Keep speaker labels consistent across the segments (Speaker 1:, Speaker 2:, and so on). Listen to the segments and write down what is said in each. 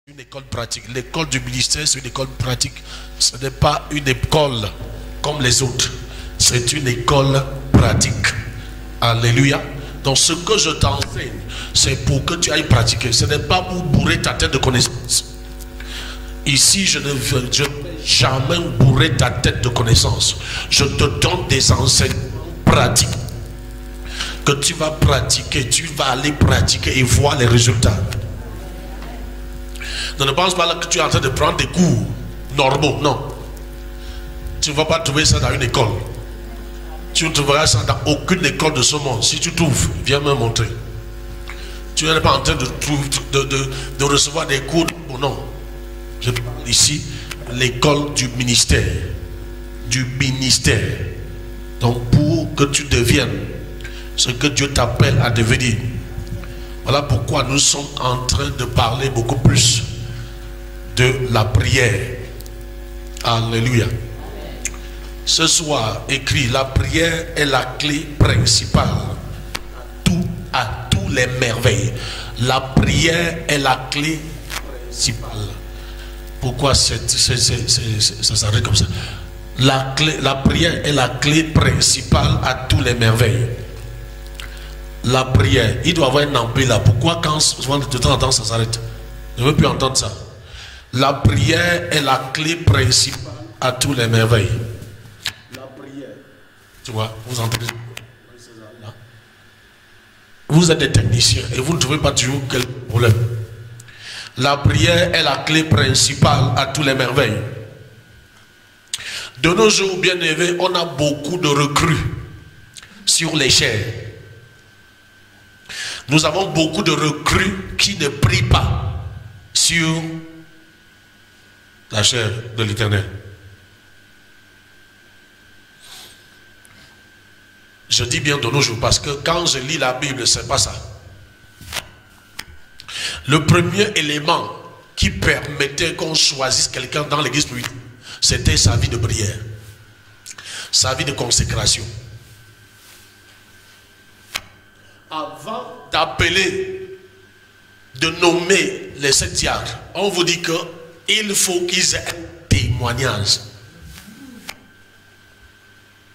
Speaker 1: Une école pratique. L'école du ministère, c'est une école pratique. Ce n'est pas une école comme les autres. C'est une école pratique. Alléluia. Donc ce que je t'enseigne, c'est pour que tu ailles pratiquer. Ce n'est pas pour bourrer ta tête de connaissances. Ici, je ne vais jamais bourrer ta tête de connaissances. Je te donne des enseignements pratiques que tu vas pratiquer. Tu vas aller pratiquer et voir les résultats. Ne pense pas que tu es en train de prendre des cours normaux. Non. Tu ne vas pas trouver ça dans une école. Tu ne trouveras ça dans aucune école de ce monde. Si tu trouves, viens me montrer. Tu n'es pas en train de recevoir des cours. Oh non. Je parle ici l'école du ministère. Du ministère. Donc pour que tu deviennes ce que Dieu t'appelle à devenir. Voilà pourquoi nous sommes en train de parler beaucoup plus de la prière. Alléluia. Ce soir, écrit, la prière est la clé principale à tous les merveilles. La prière est la clé principale. Pourquoi ça s'arrête comme ça? La prière est la clé principale à tous les merveilles. La prière, il doit y avoir un ampli là. Pourquoi quand de temps en temps ça s'arrête? Je ne veux plus entendre ça. La prière est la clé principale à tous les merveilles. La prière. Tu vois, vous entendez? Vous êtes des techniciens et vous ne trouvez pas toujours quel problème. La prière est la clé principale à tous les merveilles. De nos jours, bien aimés, on a beaucoup de recrues sur les chairs. Nous avons beaucoup de recrues qui ne prient pas sur la chair de l'Éternel. Je dis bien de nos jours parce que quand je lis la Bible, c'est pas ça. Le premier élément qui permettait qu'on choisisse quelqu'un dans l'église, c'était sa vie de prière, sa vie de consécration. Avant d'appeler, de nommer les 7 diacres, on vous dit qu'il faut qu'ils aient un témoignage.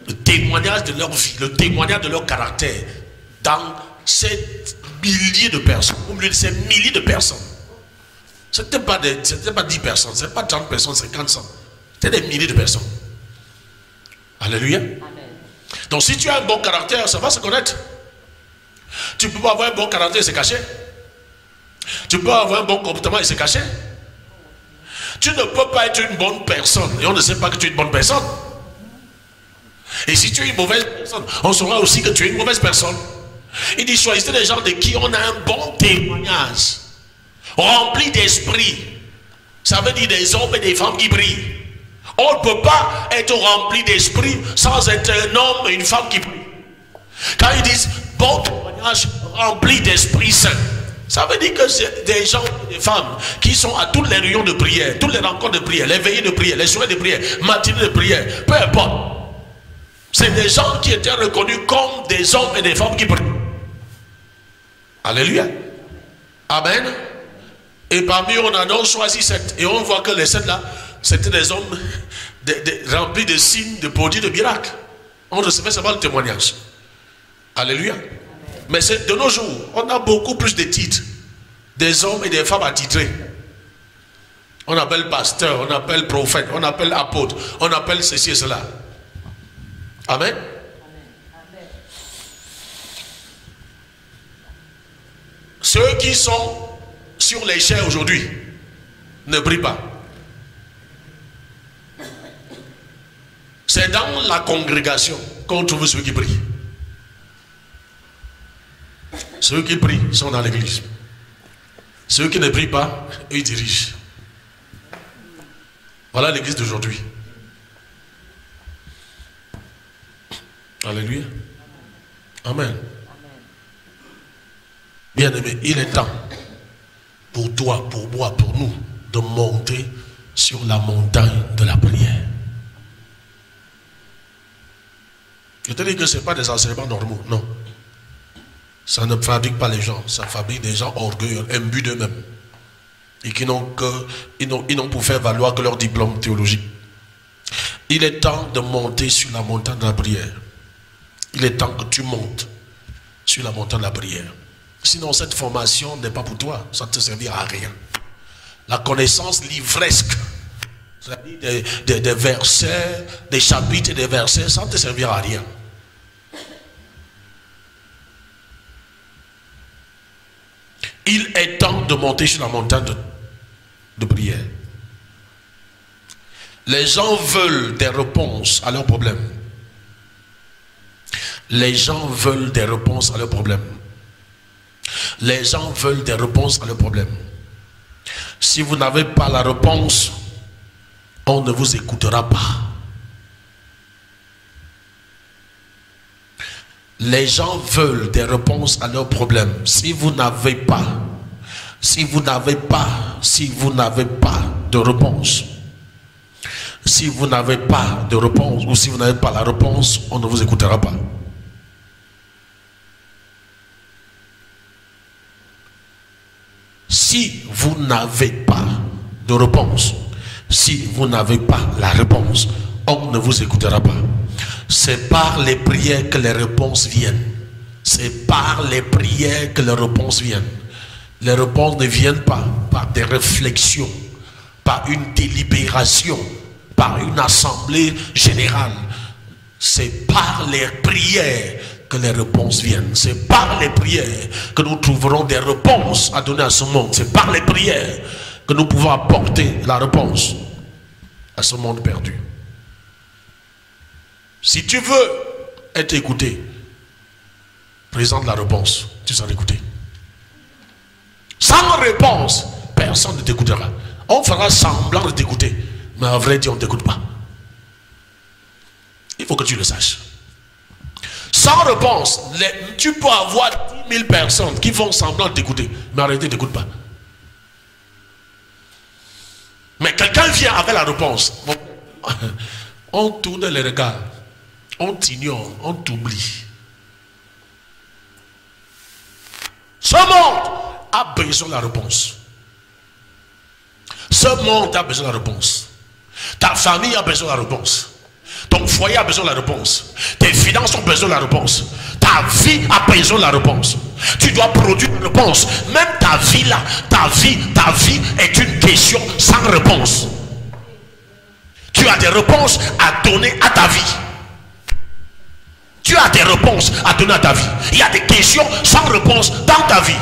Speaker 1: Le témoignage de leur vie, le témoignage de leur caractère dans ces milliers de personnes, au milieu de ces milliers de personnes. Ce n'était pas 10 personnes, ce n'était pas 30 personnes, 50, 100. C'était des milliers de personnes. Alléluia. Amen. Donc si tu as un bon caractère, ça va se connaître. Tu ne peux pas avoir un bon caractère et se cacher. Tu peux avoir un bon comportement et se cacher. Tu ne peux pas être une bonne personne et on ne sait pas que tu es une bonne personne. Et si tu es une mauvaise personne, on saura aussi que tu es une mauvaise personne. Il dit choisissez des gens de qui on a un bon témoignage, remplis d'esprit. Ça veut dire des hommes et des femmes qui brillent. On ne peut pas être rempli d'esprit sans être un homme et une femme qui brillent. Quand ils disent bon témoignage rempli d'Esprit Saint, ça veut dire que c'est des gens et des femmes qui sont à toutes les réunions de prière, toutes les rencontres de prière, les veillées de prière, les soirées de prière, matinées de prière, peu importe. C'est des gens qui étaient reconnus comme des hommes et des femmes qui prient. Alléluia. Amen. Et parmi eux, on en a choisi 7. Et on voit que les 7 là, c'était des hommes remplis de signes, de prodiges, de miracles. On recevait seulement le témoignage. Alléluia. Mais c'est de nos jours, on a beaucoup plus de titres. Des hommes et des femmes attitrés. On appelle pasteur, on appelle prophète, on appelle apôtre, on appelle ceci et cela. Amen. Ceux qui sont sur les chairs aujourd'hui ne brillent pas. C'est dans la congrégation qu'on trouve ceux qui brillent. Ceux qui prient sont dans l'église. Ceux qui ne prient pas, ils dirigent. Voilà l'église d'aujourd'hui. Alléluia. Amen. Bien aimé, il est temps pour toi, pour moi, pour nous de monter sur la montagne de la prière. Je te dis que ce n'est pas des enseignements normaux, non. Ça ne fabrique pas les gens, ça fabrique des gens orgueilleux, imbus d'eux-mêmes. et qui n'ont pour faire valoir que leur diplôme théologique. Il est temps de monter sur la montagne de la prière. Il est temps que tu montes sur la montagne de la prière. Sinon, cette formation n'est pas pour toi. Ça ne te servira à rien. La connaissance livresque, c'est-à-dire des versets, des chapitres et des versets, ça ne te servira à rien. Il est temps de monter sur la montagne de prière. Les gens veulent des réponses à leurs problèmes. Les gens veulent des réponses à leurs problèmes. Les gens veulent des réponses à leurs problèmes. Si vous n'avez pas la réponse, on ne vous écoutera pas. Les gens veulent des réponses à leurs problèmes. Si vous n'avez pas de réponse, si vous n'avez pas de réponse, ou si vous n'avez pas la réponse, on ne vous écoutera pas. Si vous n'avez pas de réponse, si vous n'avez pas la réponse, on ne vous écoutera pas. C'est par les prières que les réponses viennent. C'est par les prières que les réponses viennent. Les réponses ne viennent pas par des réflexions, par une délibération, par une assemblée générale. C'est par les prières que les réponses viennent. C'est par les prières que nous trouverons des réponses à donner à ce monde. C'est par les prières que nous pouvons apporter la réponse à ce monde perdu. Si tu veux être écouté, présente la réponse, tu seras écouté. Sans réponse, personne ne t'écoutera. On fera semblant de t'écouter, mais en vrai Dieu, on ne t'écoute pas. Il faut que tu le saches. Sans réponse, tu peux avoir 10 000 personnes qui font semblant de t'écouter, mais en réalité ne t'écoutent pas. Mais quelqu'un vient avec la réponse. On tourne les regards, on t'ignore, on t'oublie. Ce monde a besoin de la réponse. Ce monde a besoin de la réponse. Ta famille a besoin de la réponse. Ton foyer a besoin de la réponse. Tes finances ont besoin de la réponse. Ta vie a besoin de la réponse. Tu dois produire une réponse. Même ta vie là, ta vie est une question sans réponse. Tu as des réponses à donner à ta vie. Tu as des réponses à donner à ta vie. Il y a des questions sans réponse dans ta vie.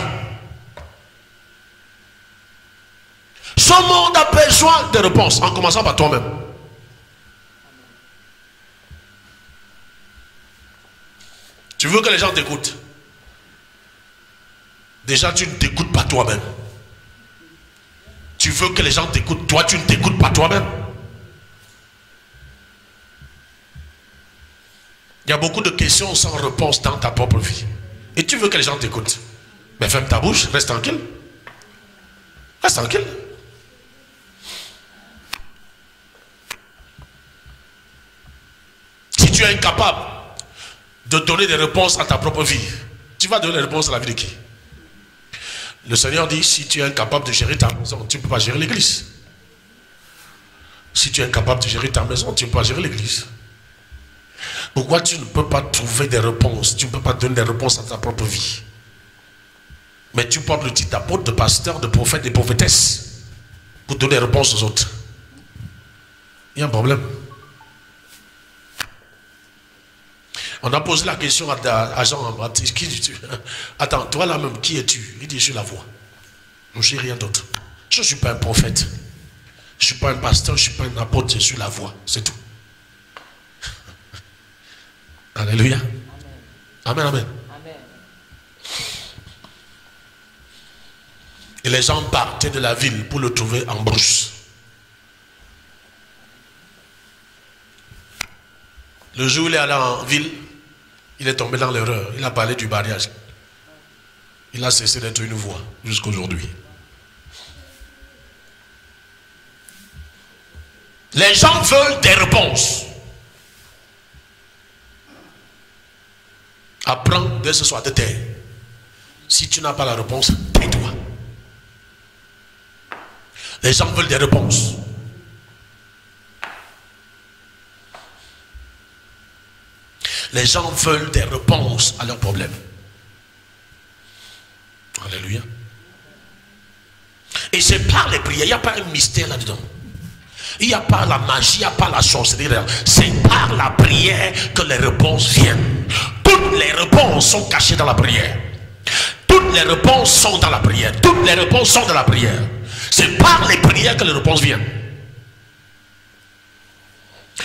Speaker 1: Ce monde a besoin de réponses, en commençant par toi-même. Tu veux que les gens t'écoutent. Déjà, tu ne t'écoutes pas toi-même. Tu veux que les gens t'écoutent. Toi, tu ne t'écoutes pas toi-même. Il y a beaucoup de questions sans réponse dans ta propre vie. Et tu veux que les gens t'écoutent. Mais ferme ta bouche, reste tranquille. Reste tranquille. Si tu es incapable de donner des réponses à ta propre vie, tu vas donner des réponses à la vie de qui? Le Seigneur dit, si tu es incapable de gérer ta maison, tu ne peux pas gérer l'église. Si tu es incapable de gérer ta maison, tu ne peux pas gérer l'église. Pourquoi tu ne peux pas trouver des réponses? Tu ne peux pas donner des réponses à ta propre vie. Mais tu portes le titre d'apôtre, de pasteur, de prophète, de prophétesse pour donner des réponses aux autres. Il y a un problème. On a posé la question à Jean-Baptiste. Attends, toi là-même, qui es-tu? Il dit, je suis la voix. Je ne suis rien d'autre. Je ne suis pas un prophète. Je ne suis pas un pasteur, je ne suis pas un apôtre, je suis la voix. C'est tout. Alléluia. Amen, amen. Amen. Et les gens partaient de la ville pour le trouver en brousse. Le jour où il est allé en ville, il est tombé dans l'erreur. Il a parlé du mariage. Il a cessé d'être une voix jusqu'à aujourd'hui. Les gens veulent des réponses. Apprends dès ce soir de taire. Si tu n'as pas la réponse, tais-toi. Les gens veulent des réponses. Les gens veulent des réponses à leurs problèmes. Alléluia. Et c'est par les prières, il n'y a pas un mystère là-dedans. Il n'y a pas la magie, il n'y a pas la sorcellerie. C'est par la prière que les réponses viennent. Toutes les réponses sont cachées dans la prière. Toutes les réponses sont dans la prière. Toutes les réponses sont dans la prière. C'est par les prières que les réponses viennent.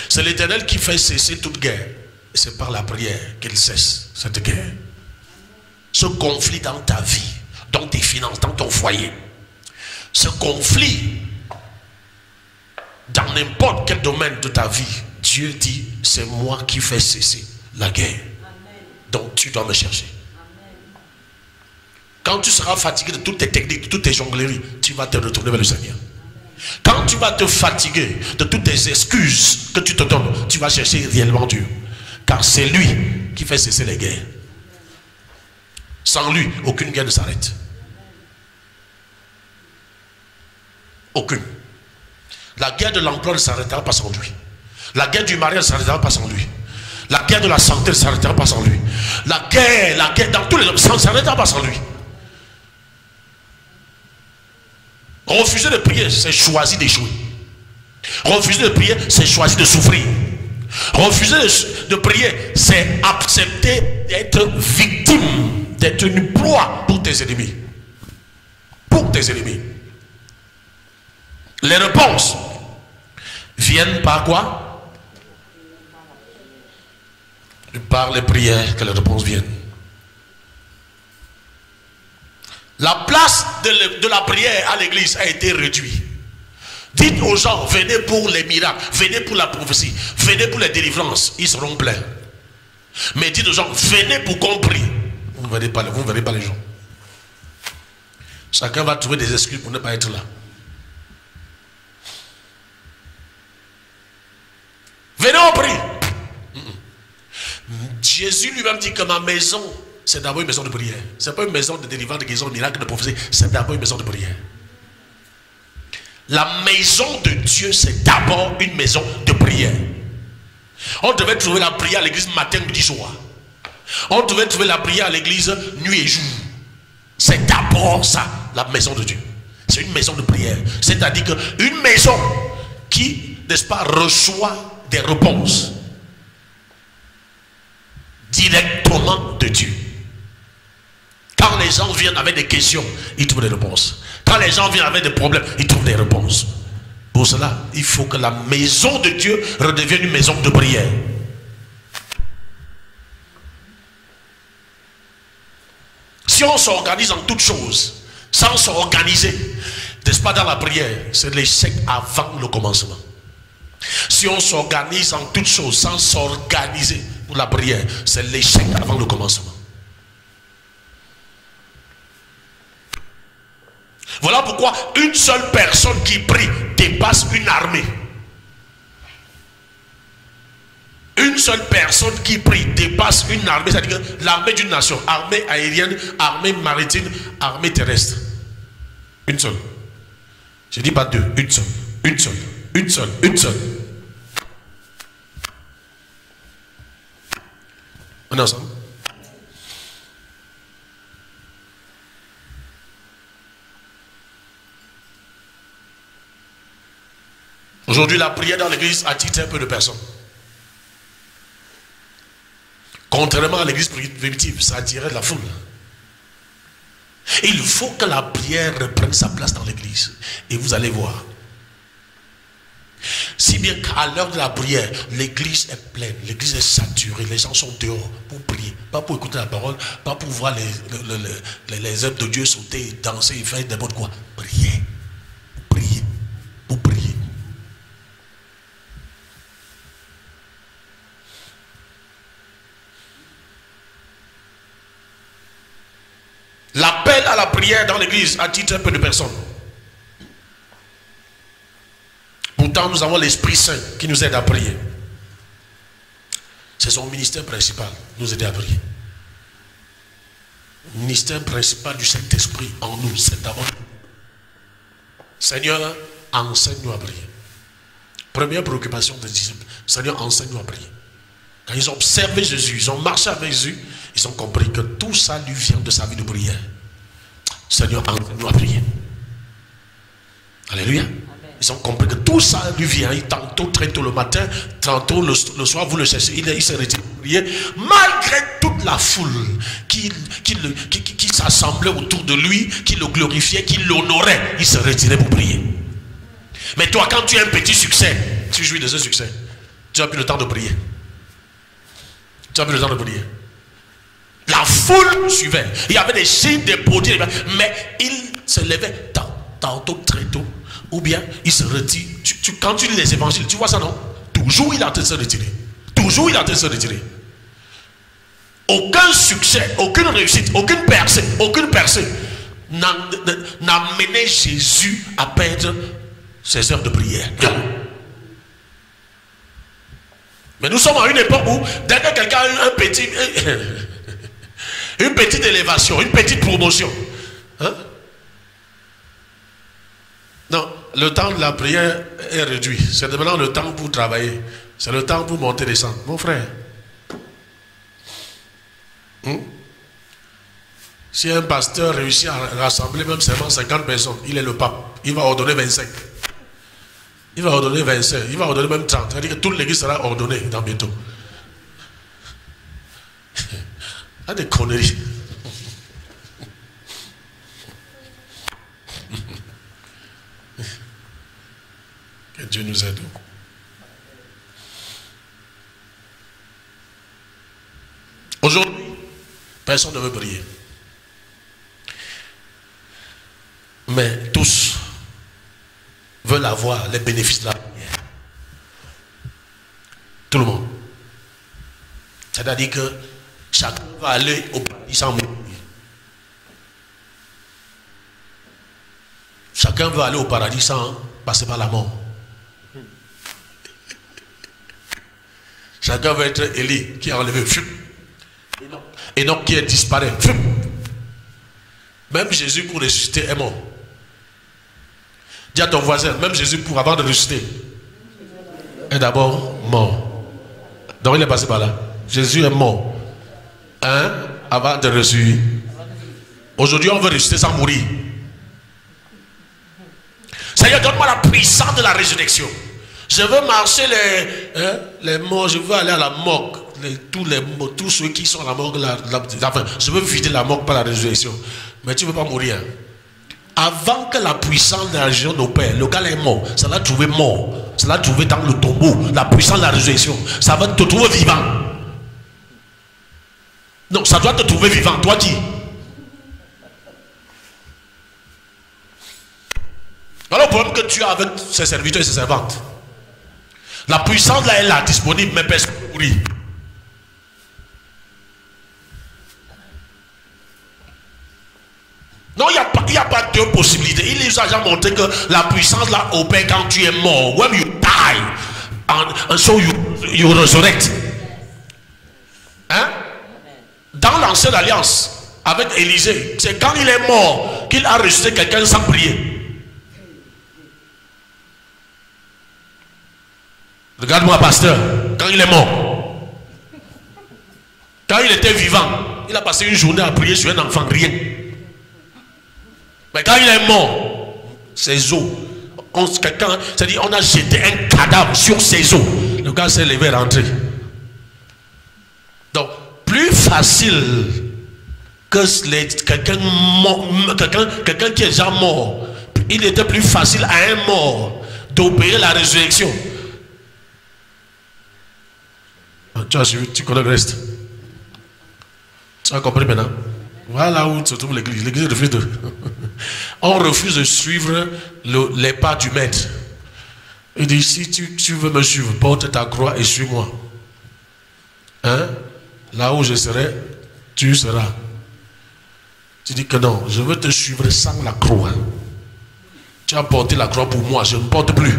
Speaker 1: C'est l'Éternel qui fait cesser toute guerre. Et c'est par la prière qu'il cesse cette guerre. Ce conflit dans ta vie, dans tes finances, dans ton foyer. Ce conflit dans n'importe quel domaine de ta vie, Dieu dit, c'est moi qui fais cesser la guerre. Donc tu dois me chercher. Quand tu seras fatigué de toutes tes techniques, de toutes tes jongleries, tu vas te retourner vers le Seigneur. Quand tu vas te fatiguer de toutes tes excuses que tu te donnes, tu vas chercher réellement Dieu. Car c'est lui qui fait cesser les guerres. Sans lui, aucune guerre ne s'arrête. Aucune. La guerre de l'emploi ne s'arrêtera pas sans lui. La guerre du mariage ne s'arrêtera pas sans lui. La guerre de la santé ne s'arrêtera pas sans lui. La guerre dans tous les hommes, ça ne s'arrêtera pas sans lui. Refuser de prier, c'est choisir d'échouer. Refuser de prier, c'est choisir de souffrir. Refuser de prier, c'est accepter d'être victime, d'être une proie pour tes ennemis. Pour tes ennemis. Les réponses viennent par quoi? Par les prières que les réponses viennent. La place de la prière à l'église a été réduite. Dites aux gens, venez pour les miracles, venez pour la prophétie, venez pour les délivrances, ils seront pleins. Mais dites aux gens, venez pour qu'on prie. Vous ne verrez pas les gens. Chacun va trouver des excuses pour ne pas être là. Venez, on prie. Jésus lui-même dit que ma maison, c'est d'abord une maison de prière. Ce n'est pas une maison de délivrance, de guérison, de miracle, de prophétie. C'est d'abord une maison de prière. La maison de Dieu, c'est d'abord une maison de prière. On devait trouver la prière à l'église matin, midi, soir. On devait trouver la prière à l'église nuit et jour. C'est d'abord ça, la maison de Dieu. C'est une maison de prière. C'est-à-dire qu'une maison qui, n'est-ce pas, reçoit des réponses directement de Dieu. Quand les gens viennent avec des questions, ils trouvent des réponses. Quand les gens viennent avec des problèmes, ils trouvent des réponses. Pour cela, il faut que la maison de Dieu redevienne une maison de prière. Si on s'organise en toutes choses, sans s'organiser, n'est-ce pas, dans la prière, c'est l'échec avant le commencement. Si on s'organise en toutes choses, sans s'organiser pour la prière, c'est l'échec avant le commencement. Voilà pourquoi une seule personne qui prie dépasse une armée. Une seule personne qui prie dépasse une armée, c'est-à-dire l'armée d'une nation, armée aérienne, armée maritime, armée terrestre. Une seule. Je ne dis pas deux, une seule, une seule, une seule, une seule. On est ensemble? Aujourd'hui, la prière dans l'église attire un peu de personnes. Contrairement à l'église primitive, ça attirait la foule. Il faut que la prière reprenne sa place dans l'église. Et vous allez voir. Si bien qu'à l'heure de la prière, l'église est pleine, l'église est saturée, les gens sont dehors pour prier, pas pour écouter la parole, pas pour voir les œuvres de Dieu sauter, danser et faire n'importe quoi. Prier, prier, pour prier. L'appel à la prière dans l'église attire un peu de personnes. Pourtant, nous avons l'Esprit Saint qui nous aide à prier. C'est son ministère principal, nous aider à prier. Le ministère principal du Saint-Esprit en nous, c'est d'abord Seigneur, enseigne-nous à prier. Première préoccupation des disciples. Seigneur, enseigne-nous à prier. Quand ils ont observé Jésus, ils ont marché avec Jésus, ils ont compris que tout ça lui vient de sa vie de prière. Seigneur, enseigne-nous à prier. Alléluia. Ils ont compris que tout ça lui vient. Tantôt très tôt le matin, tantôt le soir, vous le cherchez. Il s'est retiré pour prier. Malgré toute la foule qui s'assemblait autour de lui, qui le glorifiait, qui l'honorait, il se retirait pour prier. Mais toi, quand tu as un petit succès, tu jouis de ce succès. Tu n'as plus le temps de prier. Tu n'as plus le temps de prier. La foule suivait. Il y avait des signes, des prodiges, mais il se levait tantôt très tôt. Ou bien il se retire. Quand tu lis les évangiles, tu vois ça, non? Toujours il est en train de se retirer. Toujours il est en train de se retirer. Aucun succès, aucune réussite, aucune percée n'a mené Jésus à perdre ses heures de prière. Non. Mais nous sommes à une époque où, dès que quelqu'un a une petite élévation, une petite promotion, hein? Non, le temps de la prière est réduit. C'est maintenant le temps pour travailler. C'est le temps pour monter et descendre. Mon frère, si un pasteur réussit à rassembler même seulement 50 personnes, il est le pape. Il va ordonner 25. Il va ordonner 25. Il va ordonner même 30. C'est-à-dire que toute l'église sera ordonnée dans bientôt. Ah, des conneries. Que Dieu nous aide. Aujourd'hui, personne ne veut prier. Mais tous veulent avoir les bénéfices de la prière. Tout le monde. C'est-à-dire que chacun va aller au paradis sans mourir. Chacun veut aller au paradis sans passer par la mort. Chacun veut être Élie qui a enlevé. Enoch qui est disparu. Même Jésus pour ressusciter est mort. Dis à ton voisin, même Jésus pour avant de ressusciter est d'abord mort. Donc il est passé par là. Jésus est mort. Avant de ressusciter. Aujourd'hui on veut ressusciter sans mourir. Seigneur, donne-moi la puissance de la résurrection. Je veux marcher les morts, je veux aller à la morgue. Tous ceux qui sont à la morgue, je veux vider la morgue par la résurrection. Mais tu ne veux pas mourir. Avant que la puissance de la résurrection n'opère, le gars est mort. Ça l'a trouvé mort. Ça l'a trouvé dans le tombeau. La puissance de la résurrection, ça va te trouver vivant. Non, ça doit te trouver vivant. Toi qui? Alors le problème que tu as avec ses serviteurs et ses servantes, la puissance là est là, disponible, mais personne ne peut mourir. Non, il n'y a pas deux possibilités. Il nous a déjà montré que la puissance là opère quand tu es mort. When you die, and so you resurrect. Hein? Dans l'ancienne alliance, avec Élisée, c'est quand il est mort qu'il a ressuscité quelqu'un sans prier. Regarde-moi, pasteur, quand il est mort, quand il était vivant, il a passé une journée à prier sur un enfant, rien. Mais quand il est mort, ses os, c'est-à-dire on a jeté un cadavre sur ses os. Le gars s'est levé et rentré. Donc, plus facile que quelqu'un qui est déjà mort, il était plus facile à un mort d'opérer la résurrection. Tu connais le reste. Tu as compris maintenant? Voilà où se trouve l'église. L'église refuse de... On refuse de suivre les pas du maître. Il dit, si tu veux me suivre, porte ta croix et suis-moi. Hein? Là où je serai, tu seras. Tu dis que non, je veux te suivre sans la croix. Tu as porté la croix pour moi, je ne porte plus.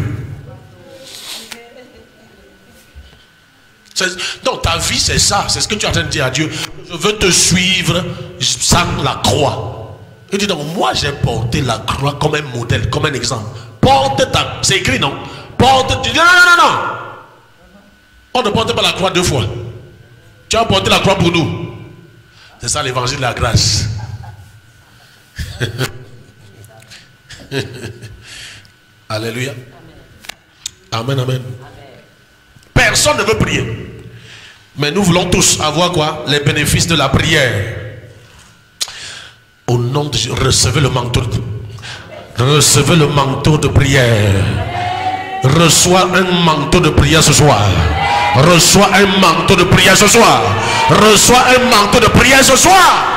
Speaker 1: Donc ta vie c'est ça, c'est ce que tu es en train de dire à Dieu. Je veux te suivre sans la croix. Il dit donc, moi j'ai porté la croix comme un modèle, comme un exemple. Porte ta... C'est écrit, non? Porte... Tu dis, non. On ne porte pas la croix 2 fois. Tu as porté la croix pour nous. C'est ça l'évangile de la grâce. Alléluia. Amen, amen. Personne ne veut prier. Mais nous voulons tous avoir quoi? Les bénéfices de la prière. Au nom de Jésus, recevez le manteau. Recevez le manteau de prière. Reçois un manteau de prière ce soir. Reçois un manteau de prière ce soir. Reçois un manteau de prière ce soir.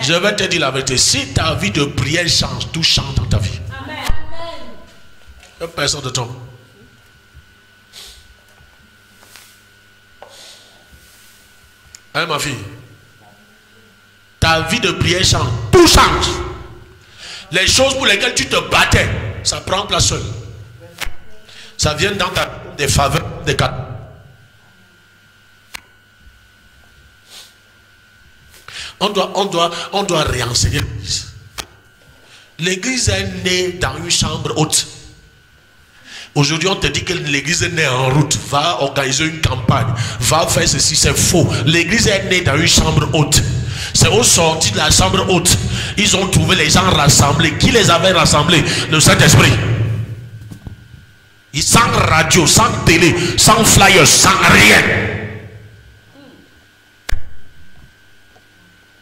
Speaker 1: Je vais te dire la vérité. Si ta vie de prière change, tout change dans ta vie. Personne de toi. Hein, ma fille? Ta vie de prière change. Tout change. Les choses pour lesquelles tu te battais, ça prend place seul. Ça vient dans des faveurs, des cadeaux. On doit réenseigner l'église. L'église est née dans une chambre haute. Aujourd'hui, on te dit que l'église est née en route. Va organiser une campagne. Va faire ceci, c'est faux. L'église est née dans une chambre haute. C'est au sorti de la chambre haute. Ils ont trouvé les gens rassemblés. Qui les avait rassemblés? Le Saint-Esprit. Sans radio, sans télé, sans flyers, sans rien.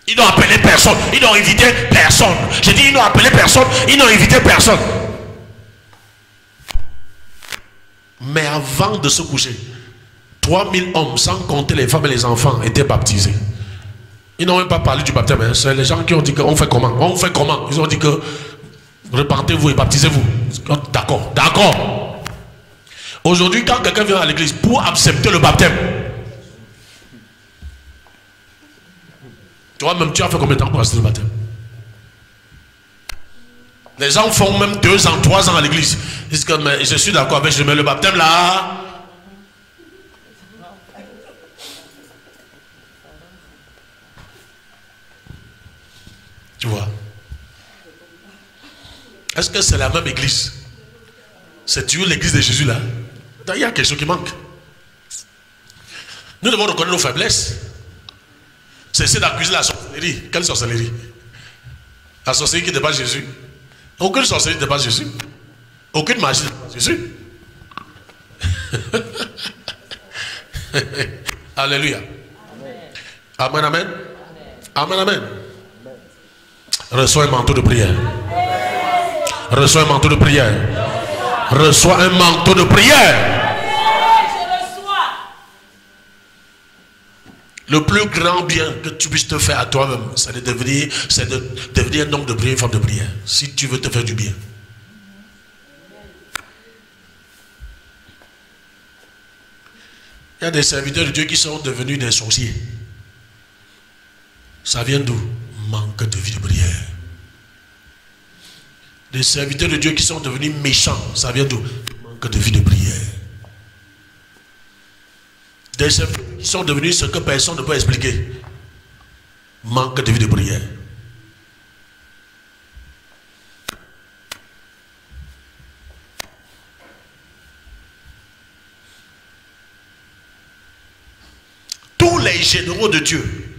Speaker 1: Ils n'ont appelé personne. Ils n'ont invité personne. Je dis, ils n'ont appelé personne. Ils n'ont invité personne. Mais avant de se coucher, 3000 hommes, sans compter les femmes et les enfants, étaient baptisés. Ils n'ont même pas parlé du baptême. Hein. C'est les gens qui ont dit qu'on fait comment? On fait comment? Ils ont dit que repentez-vous et baptisez-vous. D'accord, d'accord. Aujourd'hui, quand quelqu'un vient à l'église pour accepter le baptême, toi-même, tu as fait combien de temps pour accepter le baptême? Les gens font même 2 ans, 3 ans à l'église. Ils disent que mais je suis d'accord avec, je mets le baptême là. Tu vois? Est-ce que c'est la même église? C'est tu l'église de Jésus là? Il y a quelque chose qui manque. Nous devons reconnaître nos faiblesses. Cessez d'accuser la sorcellerie. Quelle sorcellerie? La sorcellerie qui dépasse Jésus. Aucune sorcellerie ne dépasse Jésus. Aucune magie ne dépasse Jésus. Alléluia. Amen, amen. Amen, amen. Reçois un manteau de prière. Reçois un manteau de prière. Reçois un manteau de prière. Le plus grand bien que tu puisses te faire à toi-même, c'est de devenir un homme de prière, une femme de prière. Si tu veux te faire du bien. Il y a des serviteurs de Dieu qui sont devenus des sorciers. Ça vient d'où? Manque de vie de prière. Des serviteurs de Dieu qui sont devenus méchants. Ça vient d'où? Manque de vie de prière. Des serviteurs qui sont devenus ce que personne ne peut expliquer. Manque de vie de prière. Tous les généraux de Dieu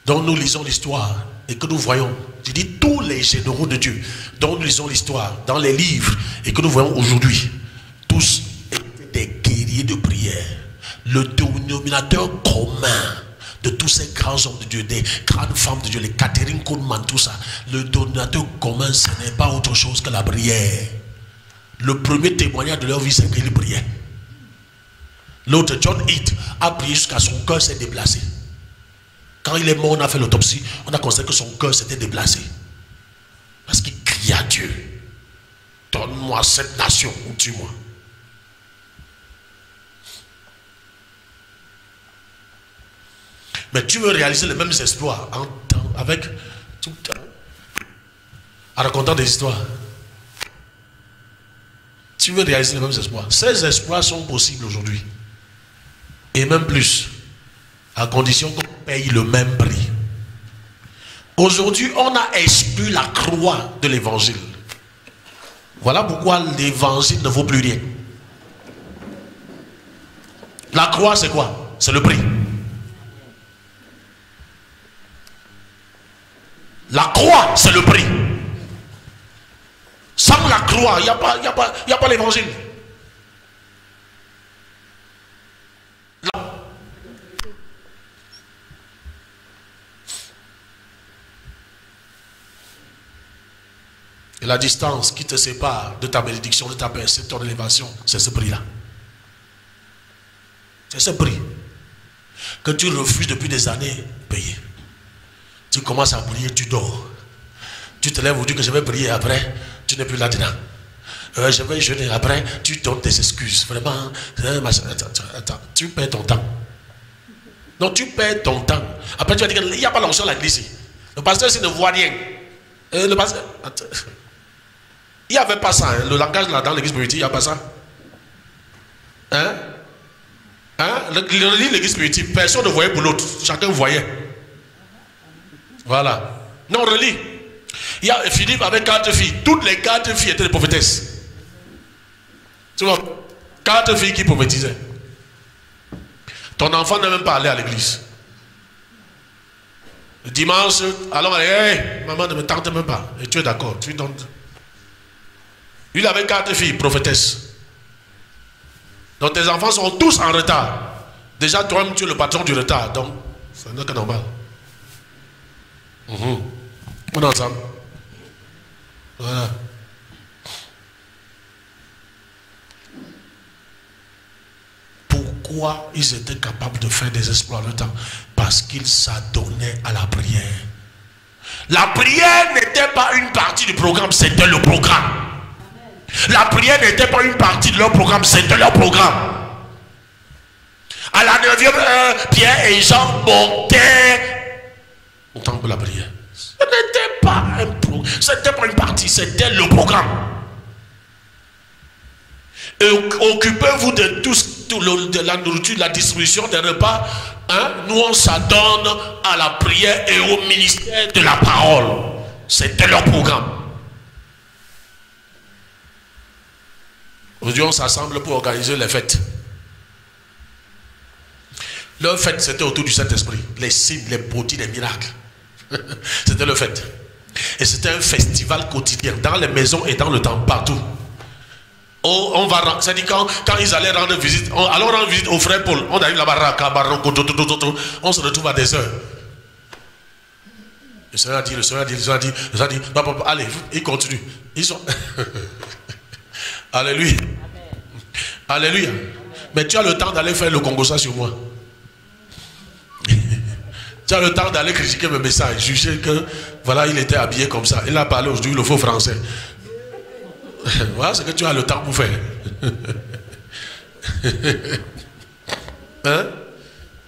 Speaker 1: dont nous lisons l'histoire et que nous voyons, je dis tous les généraux de Dieu dont nous lisons l'histoire dans les livres et que nous voyons aujourd'hui, tous étaient des guerriers de prière. Le dénominateur commun de tous ces grands hommes de Dieu, des grandes femmes de Dieu, les Catherine Kuhlman, tout ça, le dénominateur commun, ce n'est pas autre chose que la prière. Le premier témoignage de leur vie, c'est qu'ils priaient. L'autre, John Heath, a prié jusqu'à son cœur s'est déplacé. Quand il est mort, on a fait l'autopsie, on a constaté que son cœur s'était déplacé. Parce qu'il criait à Dieu. Donne-moi cette nation ou tue-moi. Mais tu veux réaliser les mêmes exploits avec tout en racontant des histoires. Tu veux réaliser les mêmes exploits. Ces exploits sont possibles aujourd'hui. Et même plus. À condition qu'on paye le même prix. Aujourd'hui, on a exclu la croix de l'évangile. Voilà pourquoi l'évangile ne vaut plus rien. La croix, c'est quoi? C'est le prix. La croix, c'est le prix. Sans la croix, il n'y a pas l'évangile. Et la distance qui te sépare de ta bénédiction, de ta paix, c'est ton élévation, c'est ce prix-là. C'est ce prix que tu refuses depuis des années payer. Tu commences à prier, tu dors. Tu te lèves, vous dis que je vais prier après, tu n'es plus là-dedans. Je vais jeûner après, tu donnes tes excuses. Vraiment, attends, tu perds ton temps. Non, tu perds ton temps. Après, tu vas dire qu'il n'y a pas l'onction à l'église. Le pasteur ici ne voit rien. Le pasteur... Il n'y avait pas ça, hein, le langage là dans l'église primitive, il n'y a pas ça. Hein? L'église primitive, personne ne voyait pour l'autre, chacun voyait. Voilà. Non, relis. Il y a Philippe avec 4 filles. Toutes les 4 filles étaient des prophétesses. Tu vois, 4 filles qui prophétisaient. Ton enfant n'est même pas allé à l'église. Le dimanche, alors hey, maman ne me tente même pas. Et tu es d'accord, tu donnes. Il avait 4 filles prophétesses. Donc tes enfants sont tous en retard. Déjà toi-même tu es le patron du retard. Donc c'est n'est que normal. On est ensemble. Voilà. Pourquoi ils étaient capables de faire des exploits le temps? Parce qu'ils s'adonnaient à la prière. La prière n'était pas une partie du programme, c'était le programme. La prière n'était pas une partie de leur programme, c'était leur programme. À la 9e heure, Pierre et Jean montaient au temple de la prière. Ce n'était pas un programme, c'était pas une partie, c'était le programme. Et occupez-vous de de la nourriture, de la distribution des repas. Hein? Nous on s'adonne à la prière et au ministère de la parole. C'était leur programme. Aujourd'hui, on s'assemble pour organiser les fêtes. Leur fête, c'était autour du Saint-Esprit. Les signes, les prodiges, les miracles. C'était leur fête. Et c'était un festival quotidien, dans les maisons et dans le temple, partout. On va, c'est-à-dire quand ils allaient rendre visite, allons rendre visite au frère Paul. On arrive là-bas, on se retrouve à des heures. Le Seigneur a dit, papa, allez, ils continuent. Ils sont... Alléluia. Alléluia. Mais tu as le temps d'aller faire le congossa sur moi. Tu as le temps d'aller critiquer mes messages, juger que, voilà, il était habillé comme ça. Il a parlé aujourd'hui le faux français. Voilà ce que tu as le temps pour faire. Hein?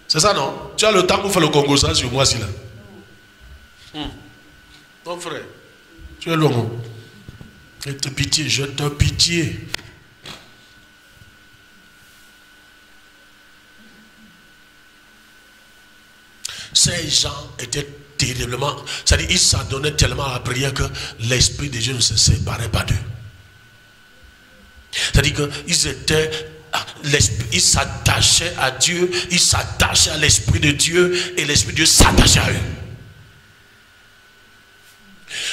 Speaker 1: C'est ça, non? Tu as le temps pour faire le congossa sur moi, si là. Mon frère, tu es loin. Je te pitié, je te pitié. Ces gens étaient terriblement, c'est-à-dire ils s'adonnaient tellement à la prière que l'Esprit de Dieu ne se séparait pas d'eux. C'est-à-dire qu'ils étaient, ils s'attachaient à Dieu, ils s'attachaient à l'Esprit de Dieu et l'Esprit de Dieu s'attachait à eux.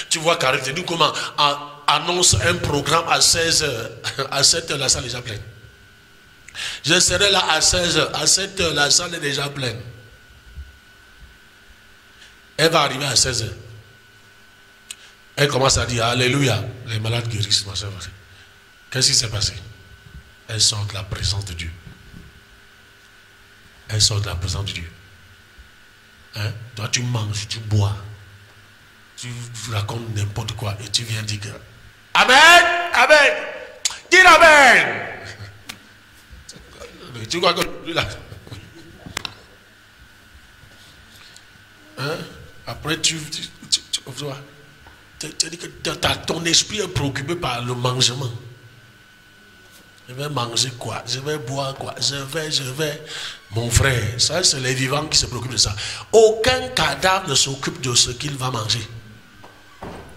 Speaker 1: Tu vois, Karine, c'est nous comment annonce un programme à 16h, à 7h, la salle est déjà pleine. Je serai là à 16h, à 7h, la salle est déjà pleine. Elle va arriver à 16h. Elle commence à dire Alléluia, les malades guérissent, ma soeur. Qu'est-ce qui s'est passé? Elle sort de la présence de Dieu. Elle sort de la présence de Dieu. Hein? Toi, tu manges, tu bois. Tu racontes n'importe quoi et tu viens dire que Amen, Amen. Dis Amen. Tu crois que lui là. Hein? Après tu vois. Tu dis que ton esprit est préoccupé par le mangement. Je vais manger quoi? Je vais boire quoi? Je vais. Mon frère, ça c'est les vivants qui se préoccupent de ça. Aucun cadavre ne s'occupe de ce qu'il va manger.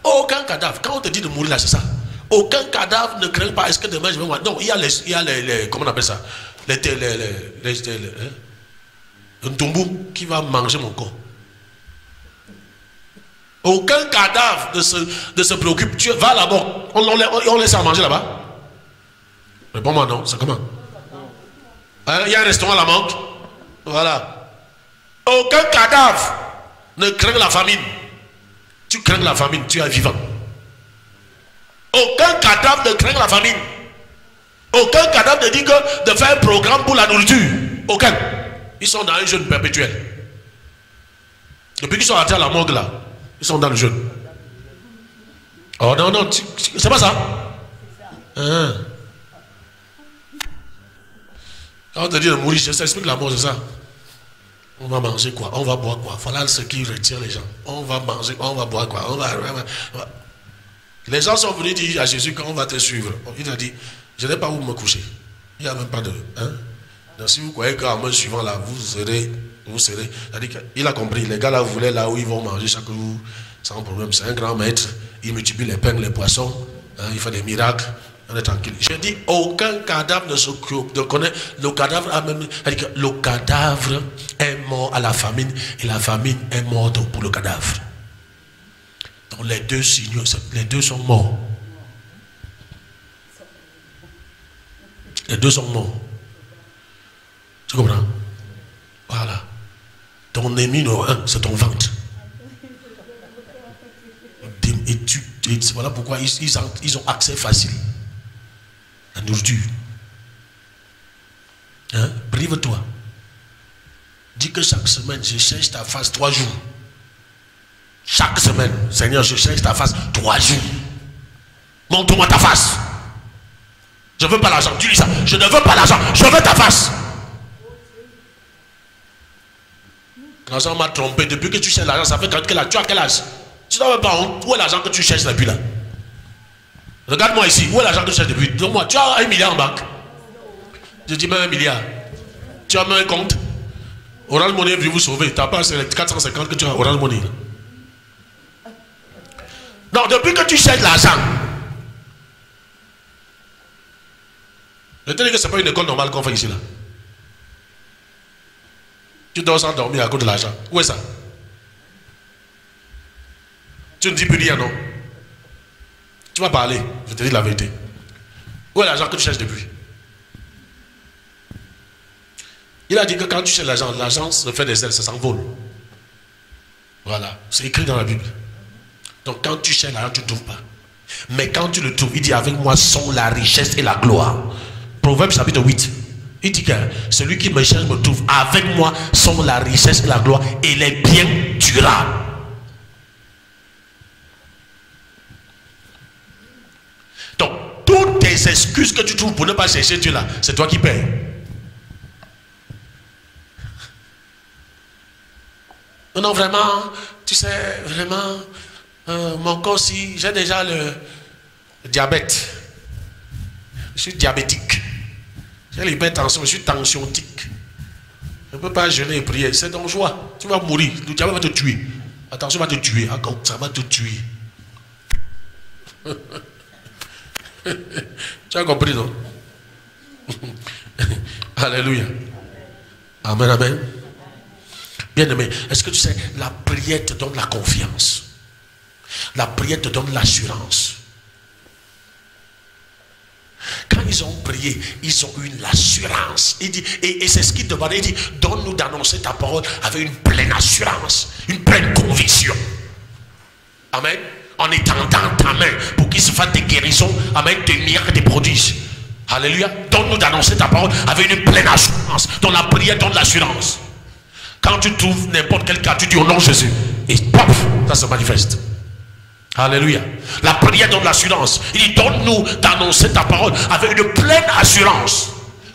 Speaker 1: Aucun cadavre. Quand on te dit de mourir là, c'est ça. Aucun cadavre ne craint pas, est-ce que demain je vais mourir? Non, il y a les comment on appelle ça? Un tombeau qui va manger mon corps. Aucun cadavre ne se préoccupe. Tu vas là-bas, on laisse à manger là-bas. Réponds-moi non, c'est comment? Il y a un restaurant à la manque. Voilà. Aucun cadavre ne craint la famine. Tu crains la famine, tu es vivant. Aucun cadavre ne craint la famine. Aucun cadavre ne dit que de faire un programme pour la nourriture. Aucun. Ils sont dans un jeûne perpétuel. Depuis qu'ils sont rentrés à la morgue là, ils sont dans le jeûne. Oh non, non, c'est pas ça. Hein? Quand on te dit de mourir, je t'explique la mort, c'est ça. On va manger quoi? On va boire quoi? Voilà ce qui retient les gens. On va manger, on va boire quoi? Les gens sont venus dire à Jésus qu'on va te suivre. Il a dit, je n'ai pas où me coucher. Il n'y a même pas de... Hein? Donc si vous croyez qu'en me suivant là, vous serez... Il a compris, les gars là voulaient là où ils vont manger chaque jour, sans problème. C'est un grand maître, il multiplie les pains, les poissons, hein, il fait des miracles. On est tranquille. Je dis, aucun cadavre ne s'occupe de connaître. Le cadavre a même. Le cadavre est mort à la famine et la famine est morte pour le cadavre. Donc les deux signaux, les deux sont morts. Les deux sont morts. Tu comprends? Voilà. Ton ennemi numéro un, c'est ton ventre. Et voilà pourquoi ils ont accès facile. La nourriture. Hein? Prive-toi. Dis que chaque semaine, je cherche ta face 3 jours. Chaque semaine, Seigneur, je cherche ta face 3 jours. Montre-moi ta face. Je ne veux pas l'argent. Tu dis ça. Je ne veux pas l'argent. Je veux ta face. L'argent m'a trompé. Depuis que tu cherches l'argent, ça fait que tu as quel âge? Tu n'as même pas honte. Où est l'argent que tu cherches depuis là? Regarde-moi ici, où est l'argent que tu cherches depuis? Donne-moi, tu as 1 milliard en banque. Je dis même 1 milliard. Tu as même un compte. Orange Money est venu vous sauver. Tu n'as pas les 450 que tu as Orange Money. Non, depuis que tu cherches l'argent. Je te dis que ce n'est pas une école normale qu'on fait ici là. Tu dors sans dormir à cause de l'argent. Où est ça? Tu ne dis plus rien, non? Tu vas parler, je te dis la vérité. Où est l'argent que tu cherches depuis? Il a dit que quand tu cherches l'argent, l'argent se fait des ailes, ça s'envole. Voilà, c'est écrit dans la Bible. Donc quand tu cherches l'argent, tu ne trouves pas. Mais quand tu le trouves, il dit avec moi sont la richesse et la gloire. Proverbe chapitre 8. Il dit que celui qui me cherche me trouve. Avec moi sont la richesse et la gloire et les biens durables. Donc, toutes tes excuses que tu trouves pour ne pas chercher Dieu là, c'est toi qui payes. Non, vraiment, tu sais, vraiment, mon corps, si j'ai déjà le diabète, je suis diabétique, j'ai l'hypertension, je suis tensiontique. Je ne peux pas jeûner et prier, c'est ton choix. Tu vas mourir, le diable va te tuer. Attention, va te tuer, ça va te tuer. Tu as compris, non? Alléluia. Amen, amen. Bien aimé, est-ce que tu sais, la prière te donne la confiance. La prière te donne l'assurance. Quand ils ont prié, ils ont eu l'assurance. Il dit, et c'est ce qu'il demandait, il dit, donne-nous d'annoncer ta parole avec une pleine assurance, une pleine conviction. Amen. En étendant ta main pour qu'il se fasse des guérisons, amen, des miracles, des prodiges. Alléluia. Donne-nous d'annoncer ta parole avec une pleine assurance. Dans la prière, donne l'assurance. Quand tu trouves n'importe quel cas, tu dis au nom de Jésus. Et paf, ça se manifeste. Alléluia. La prière donne l'assurance. Il dit, donne-nous d'annoncer ta parole avec une pleine assurance.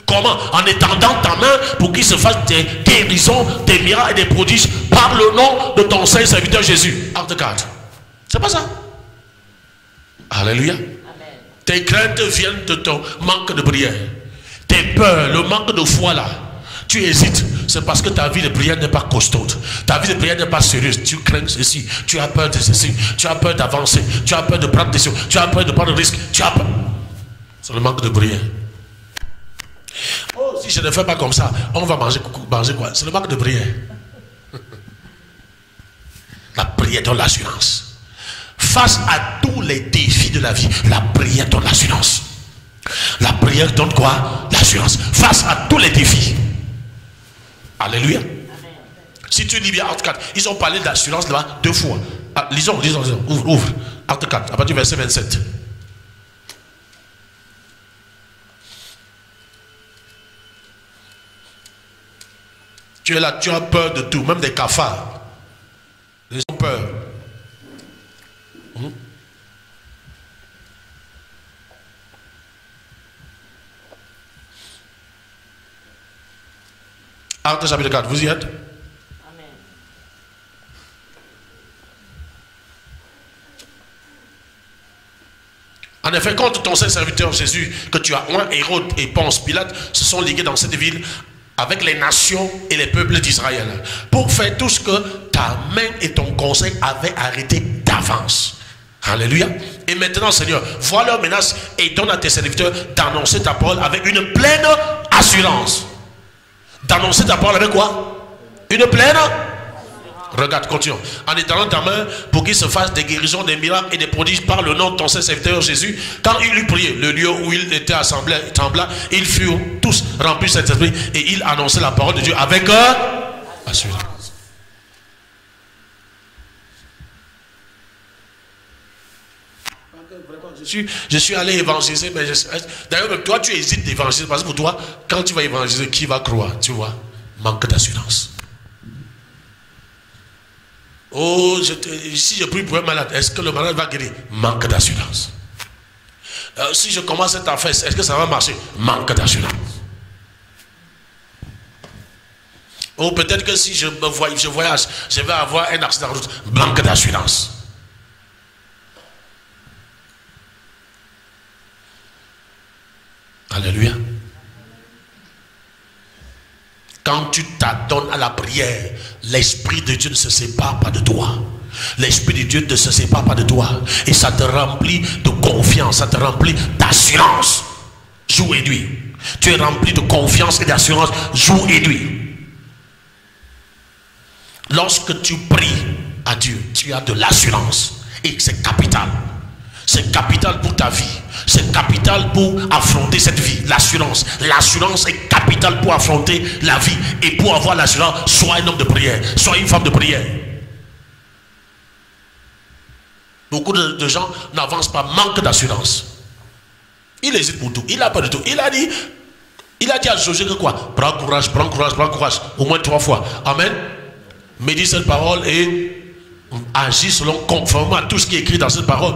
Speaker 1: Comment? En étendant ta main pour qu'il se fasse des guérisons, des miracles et des prodiges par le nom de ton saint serviteur Jésus. Acte 4. C'est pas ça. Alléluia. Amen. Tes craintes viennent de ton manque de prière. Tes peurs, le manque de foi là. tu hésites, c'est parce que ta vie de prière n'est pas costaude. Ta vie de prière n'est pas sérieuse. Tu crains ceci, tu as peur de ceci, tu as peur d'avancer, tu as peur de prendre des décisions, tu as peur de prendre des risques, tu as peur. C'est le manque de prière. Oh, si je ne fais pas comme ça, on va manger quoi? C'est le manque de prière. La prière donne l'assurance. Face à tous les défis de la vie, la prière donne l'assurance. La prière donne quoi? L'assurance. Face à tous les défis. Alléluia. Amen. Si tu lis bien Acte 4, ils ont parlé d'assurance là-bas 2 fois. Ah, lisons. Ouvre. Acte 4, à partir du verset 27. Tu es là, tu as peur de tout, même des cafards. Ils ont peur. Acte chapitre 4, vous y êtes? Amen. En effet, contre ton saint serviteur Jésus, que tu as oint, Hérode et Ponce Pilate se sont ligués dans cette ville avec les nations et les peuples d'Israël pour faire tout ce que ta main et ton conseil avaient arrêté d'avance. Alléluia. Et maintenant, Seigneur, vois leurs menaces et donne à tes serviteurs d'annoncer ta parole avec une pleine assurance. D'annoncer ta parole avec quoi? Une pleine. Regarde, continue. En étendant ta main pour qu'il se fasse des guérisons, des miracles et des prodiges par le nom de ton saint serviteur Jésus. Quand il eut prié, le lieu où il était assemblé trembla. Ils furent tous remplis de cet esprit et ils annonçaient la parole de Dieu avec assurance. Je suis allé évangéliser, mais d'ailleurs, toi, tu hésites d'évangéliser parce que pour toi, quand tu vas évangéliser, qui va croire? Tu vois, manque d'assurance. Oh, si je prie pour un malade, est-ce que le malade va guérir? Manque d'assurance. Si je commence cette affaire, est-ce que ça va marcher? Manque d'assurance. Ou peut-être que si je voyage, je vais avoir un accident de route. Manque d'assurance. Alléluia. Quand tu t'adonnes à la prière, l'Esprit de Dieu ne se sépare pas de toi. L'Esprit de Dieu ne se sépare pas de toi. Et ça te remplit de confiance, ça te remplit d'assurance. Jour et nuit. Tu es rempli de confiance et d'assurance jour et nuit. Lorsque tu pries à Dieu, tu as de l'assurance. Et c'est capital. C'est capital pour ta vie. C'est capital pour affronter cette vie. L'assurance. L'assurance est capitale pour affronter la vie. Et pour avoir l'assurance, sois un homme de prière. Sois une femme de prière. Beaucoup de gens n'avancent pas, manque d'assurance. Il hésite pour tout. Il n'a pas de tout. Il a dit à Josué que quoi? Prends courage, prends courage, prends courage. Au moins 3 fois. Amen. Médite cette parole et agis selon, conformément à tout ce qui est écrit dans cette parole.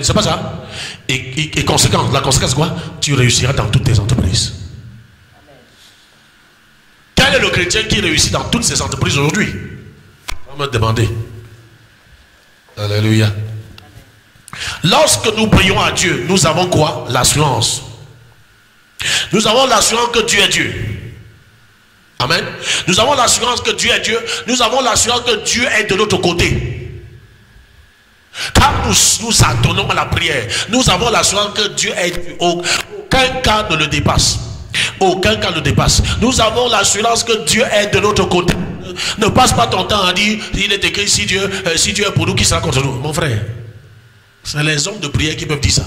Speaker 1: C'est pas ça? Et conséquence, la conséquence quoi? Tu réussiras dans toutes tes entreprises. Quel est le chrétien qui réussit dans toutes ses entreprises aujourd'hui? On va me demander. Alléluia. Lorsque nous prions à Dieu, nous avons quoi? L'assurance. Nous avons l'assurance que Dieu est Dieu. Amen. Nous avons l'assurance que Dieu est Dieu. Nous avons l'assurance que Dieu est de notre côté. Quand nous adonnons à la prière, nous avons l'assurance que Dieu est Dieu. Aucun cas ne le dépasse. Aucun cas ne le dépasse. Nous avons l'assurance que Dieu est de notre côté. Ne passe pas ton temps à dire, il est écrit, si Dieu est pour nous, qui sera contre nous? Mon frère, c'est les hommes de prière qui peuvent dire ça.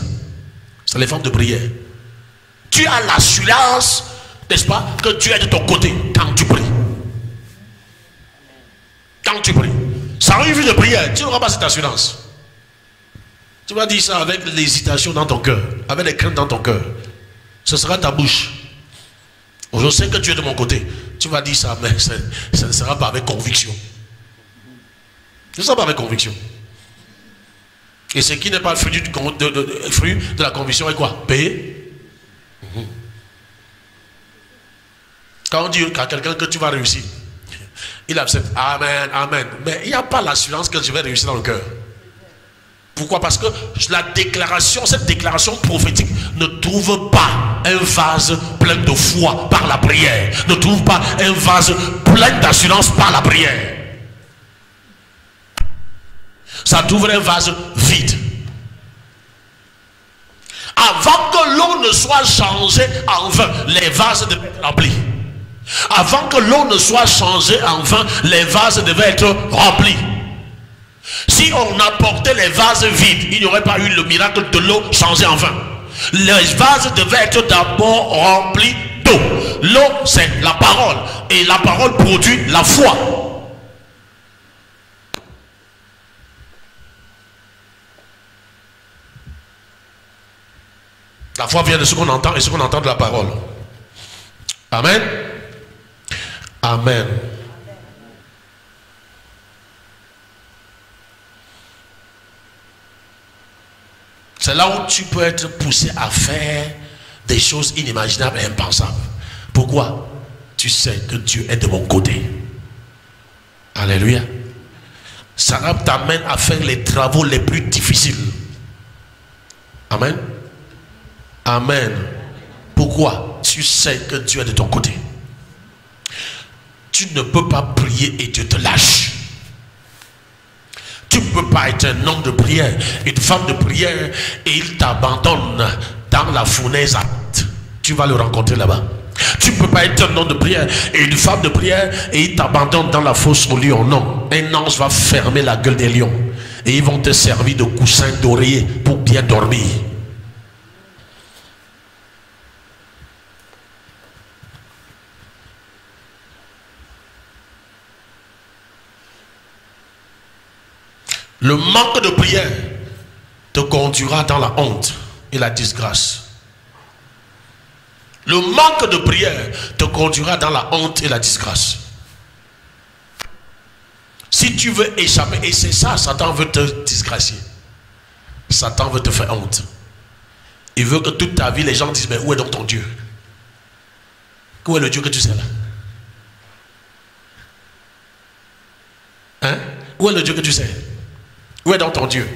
Speaker 1: C'est les femmes de prière. Tu as l'assurance, n'est-ce pas, que Dieu est de ton côté quand tu pries. Quand tu pries. Sans une vie de prière, tu n'auras pas cette assurance. Tu vas dire ça avec l'hésitation dans ton cœur, avec les craintes dans ton cœur. Ce sera ta bouche. Je sais que tu es de mon côté. Tu vas dire ça, mais ça ne sera pas avec conviction. Ce ne sera pas avec conviction. Et ce qui n'est pas fruit de la conviction est quoi? Paix. Quand on dit à quelqu'un que tu vas réussir, il accepte. Amen, amen. Mais il n'y a pas l'assurance que je vais réussir dans le cœur. Pourquoi? Parce que la déclaration, cette déclaration prophétique ne trouve pas un vase plein de foi par la prière. Ne trouve pas un vase plein d'assurance par la prière. Ça trouve un vase vide. Avant que l'eau ne soit changée en vin, les vases devaient être remplis. Avant que l'eau ne soit changée en vin, les vases devaient être remplis. Si on apportait les vases vides, il n'y aurait pas eu le miracle de l'eau changée en vin. Les vases devaient être d'abord remplis d'eau. L'eau, c'est la parole. Et la parole produit la foi. La foi vient de ce qu'on entend et ce qu'on entend de la parole. Amen. Amen. C'est là où tu peux être poussé à faire des choses inimaginables et impensables. Pourquoi? Tu sais que Dieu est de mon côté. Alléluia. Ça t'amène à faire les travaux les plus difficiles. Amen. Amen. Pourquoi? Tu sais que Dieu est de ton côté. Tu ne peux pas prier et Dieu te lâche. Tu ne peux pas être un homme de prière, une femme de prière, et il t'abandonne dans la fournaise. Tu vas le rencontrer là-bas. Tu ne peux pas être un homme de prière et une femme de prière, et il t'abandonne dans la fosse aux lions. Non, un ange va fermer la gueule des lions. Et ils vont te servir de coussin d'oreiller pour bien dormir. Le manque de prière te conduira dans la honte et la disgrâce. Le manque de prière te conduira dans la honte et la disgrâce. Si tu veux échapper, et c'est ça, Satan veut te disgracier. Satan veut te faire honte. Il veut que toute ta vie, les gens disent, mais où est donc ton Dieu? Où est le Dieu que tu sais là? Hein? Où est le Dieu que tu sais? Où est donc ton Dieu?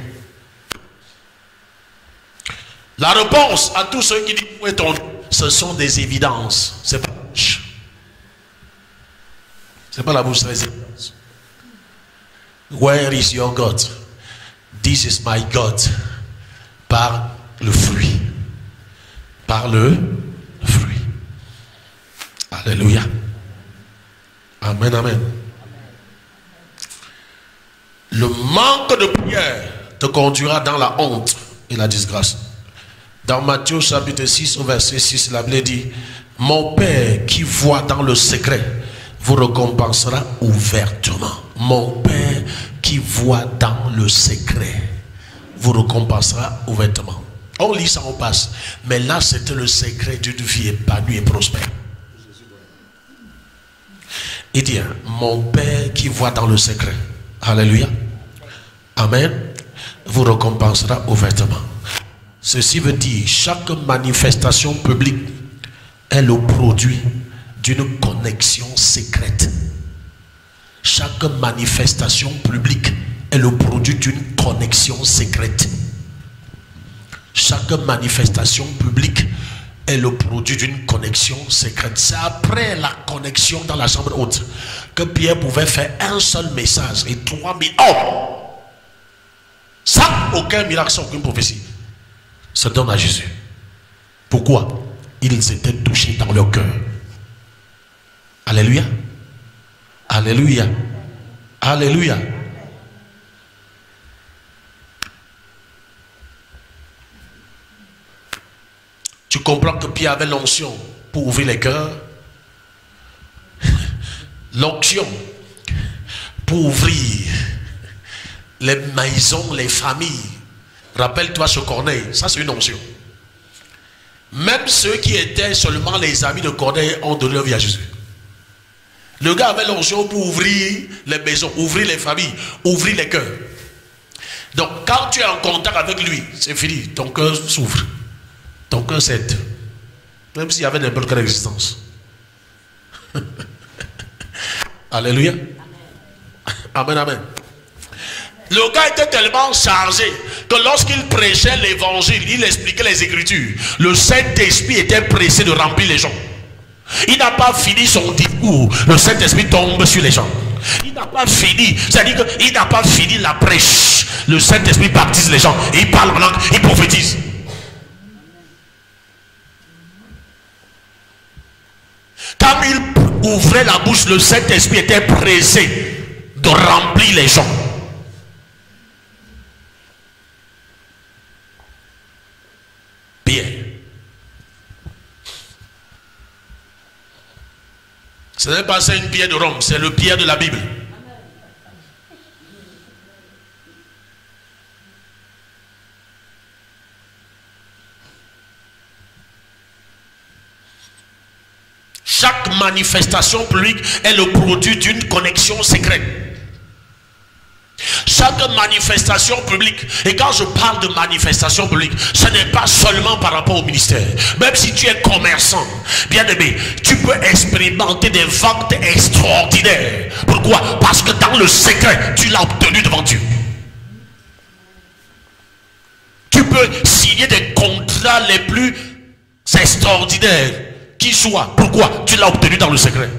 Speaker 1: La réponse à tous ceux qui disent où est ton Dieu, ce sont des évidences. C'est pas la bouche. C'est pas la bouche, c'est les évidences. Where is your God? This is my God. Par le fruit. Par le fruit. Alléluia. Amen, amen. Le manque de prière te conduira dans la honte et la disgrâce. Dans Matthieu chapitre 6 au verset 6, la Bible dit: mon Père qui voit dans le secret vous récompensera ouvertement. Mon Père qui voit dans le secret vous récompensera ouvertement. On lit ça, on passe. Mais là, c'était le secret d'une vie épanouie et prospère. Il dit: mon Père qui voit dans le secret. Alléluia. Amen. Vous récompensera ouvertement. Ceci veut dire, chaque manifestation publique est le produit d'une connexion secrète. Chaque manifestation publique est le produit d'une connexion secrète. Chaque manifestation publique est le produit d'une connexion secrète. C'est après la connexion dans la chambre haute que Pierre pouvait faire un seul message et 3000 hommes, sans aucun miracle, sans aucune prophétie, se donnent à Jésus. Pourquoi? Ils étaient touchés dans leur cœur. Alléluia. Alléluia. Alléluia. Tu comprends que Pierre avait l'onction pour ouvrir les cœurs. L'onction pour ouvrir les maisons, les familles. Rappelle-toi ce Corneille, ça c'est une onction. Même ceux qui étaient seulement les amis de Corneille ont donné leur vie à Jésus. Le gars avait l'onction pour ouvrir les maisons, ouvrir les familles, ouvrir les cœurs. Donc quand tu es en contact avec lui, c'est fini, ton cœur s'ouvre. Ton cœur cède. Même s'il y avait n'importe quelle existence. Alléluia. Amen, amen. Le gars était tellement chargé que lorsqu'il prêchait l'évangile, il expliquait les Écritures. Le Saint-Esprit était pressé de remplir les gens. Il n'a pas fini son discours. Le Saint-Esprit tombe sur les gens. Il n'a pas fini. C'est-à-dire qu'il n'a pas fini la prêche. Le Saint-Esprit baptise les gens. Et il parle en langue, il prophétise. Quand il ouvrait la bouche, le Saint-Esprit était pressé de remplir les gens. Pierre. Ce n'est pas une pierre de Rome, c'est le Pierre de la Bible. Chaque manifestation publique est le produit d'une connexion secrète. Chaque manifestation publique, et quand je parle de manifestation publique, ce n'est pas seulement par rapport au ministère. Même si tu es commerçant, bien aimé, tu peux expérimenter des ventes extraordinaires. Pourquoi? Parce que dans le secret, tu l'as obtenu devant Dieu. Tu peux signer des contrats les plus extraordinaires qui soient. Pourquoi? Tu l'as obtenu dans le secret.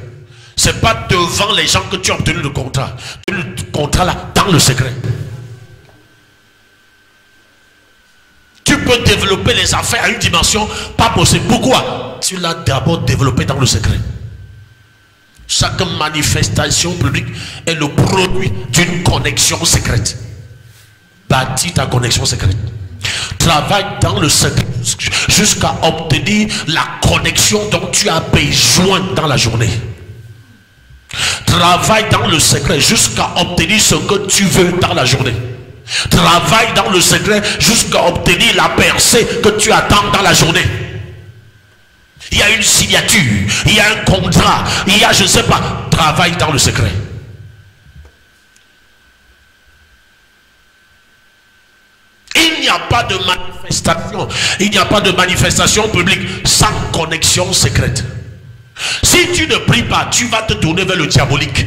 Speaker 1: C'est pas devant les gens que tu as obtenu le contrat. Le contrat là, dans le secret. Tu peux développer les affaires à une dimension pas possible. Pourquoi? Tu l'as d'abord développé dans le secret. Chaque manifestation publique est le produit d'une connexion secrète. Bâtis ta connexion secrète. Travaille dans le secret jusqu'à obtenir la connexion dont tu as besoin dans la journée. Travaille dans le secret jusqu'à obtenir ce que tu veux dans la journée. Travaille dans le secret jusqu'à obtenir la percée que tu attends dans la journée. Il y a une signature, il y a un contrat, il y a je ne sais pas. Travaille dans le secret. Il n'y a pas de manifestation, il n'y a pas de manifestation publique sans connexion secrète. Si tu ne pries pas, tu vas te tourner vers le diabolique.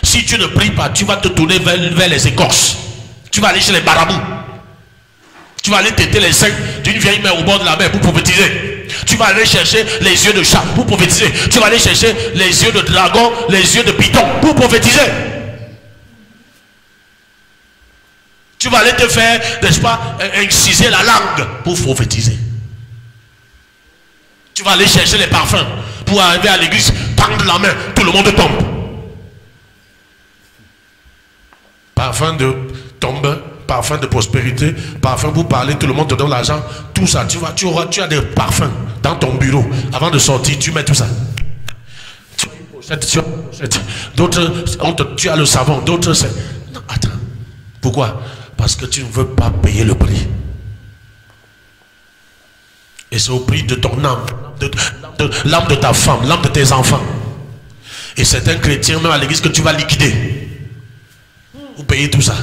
Speaker 1: Si tu ne pries pas, tu vas te tourner vers les écorces. Tu vas aller chez les marabouts. Tu vas aller têter les seins d'une vieille mère au bord de la mer pour prophétiser. Tu vas aller chercher les yeux de chat pour prophétiser. Tu vas aller chercher les yeux de dragon, les yeux de python pour prophétiser. Tu vas aller te faire, n'est-ce pas, inciser la langue pour prophétiser. Tu vas aller chercher les parfums pour arriver à l'église, tendre la main, tout le monde tombe. Parfum de tombe, parfum de prospérité, parfum pour parler, tout le monde te donne l'argent, tout ça. Tu as des parfums dans ton bureau. Avant de sortir, tu mets tout ça. Tu as une pochette, d'autres, tu as le savon, d'autres c'est... Non, attends. Pourquoi? Parce que tu ne veux pas payer le prix. Et c'est au prix de ton âme, l'âme de ta femme, l'âme de tes enfants. Et certains chrétiens, même à l'église, que tu vas liquider. Vous payez tout ça.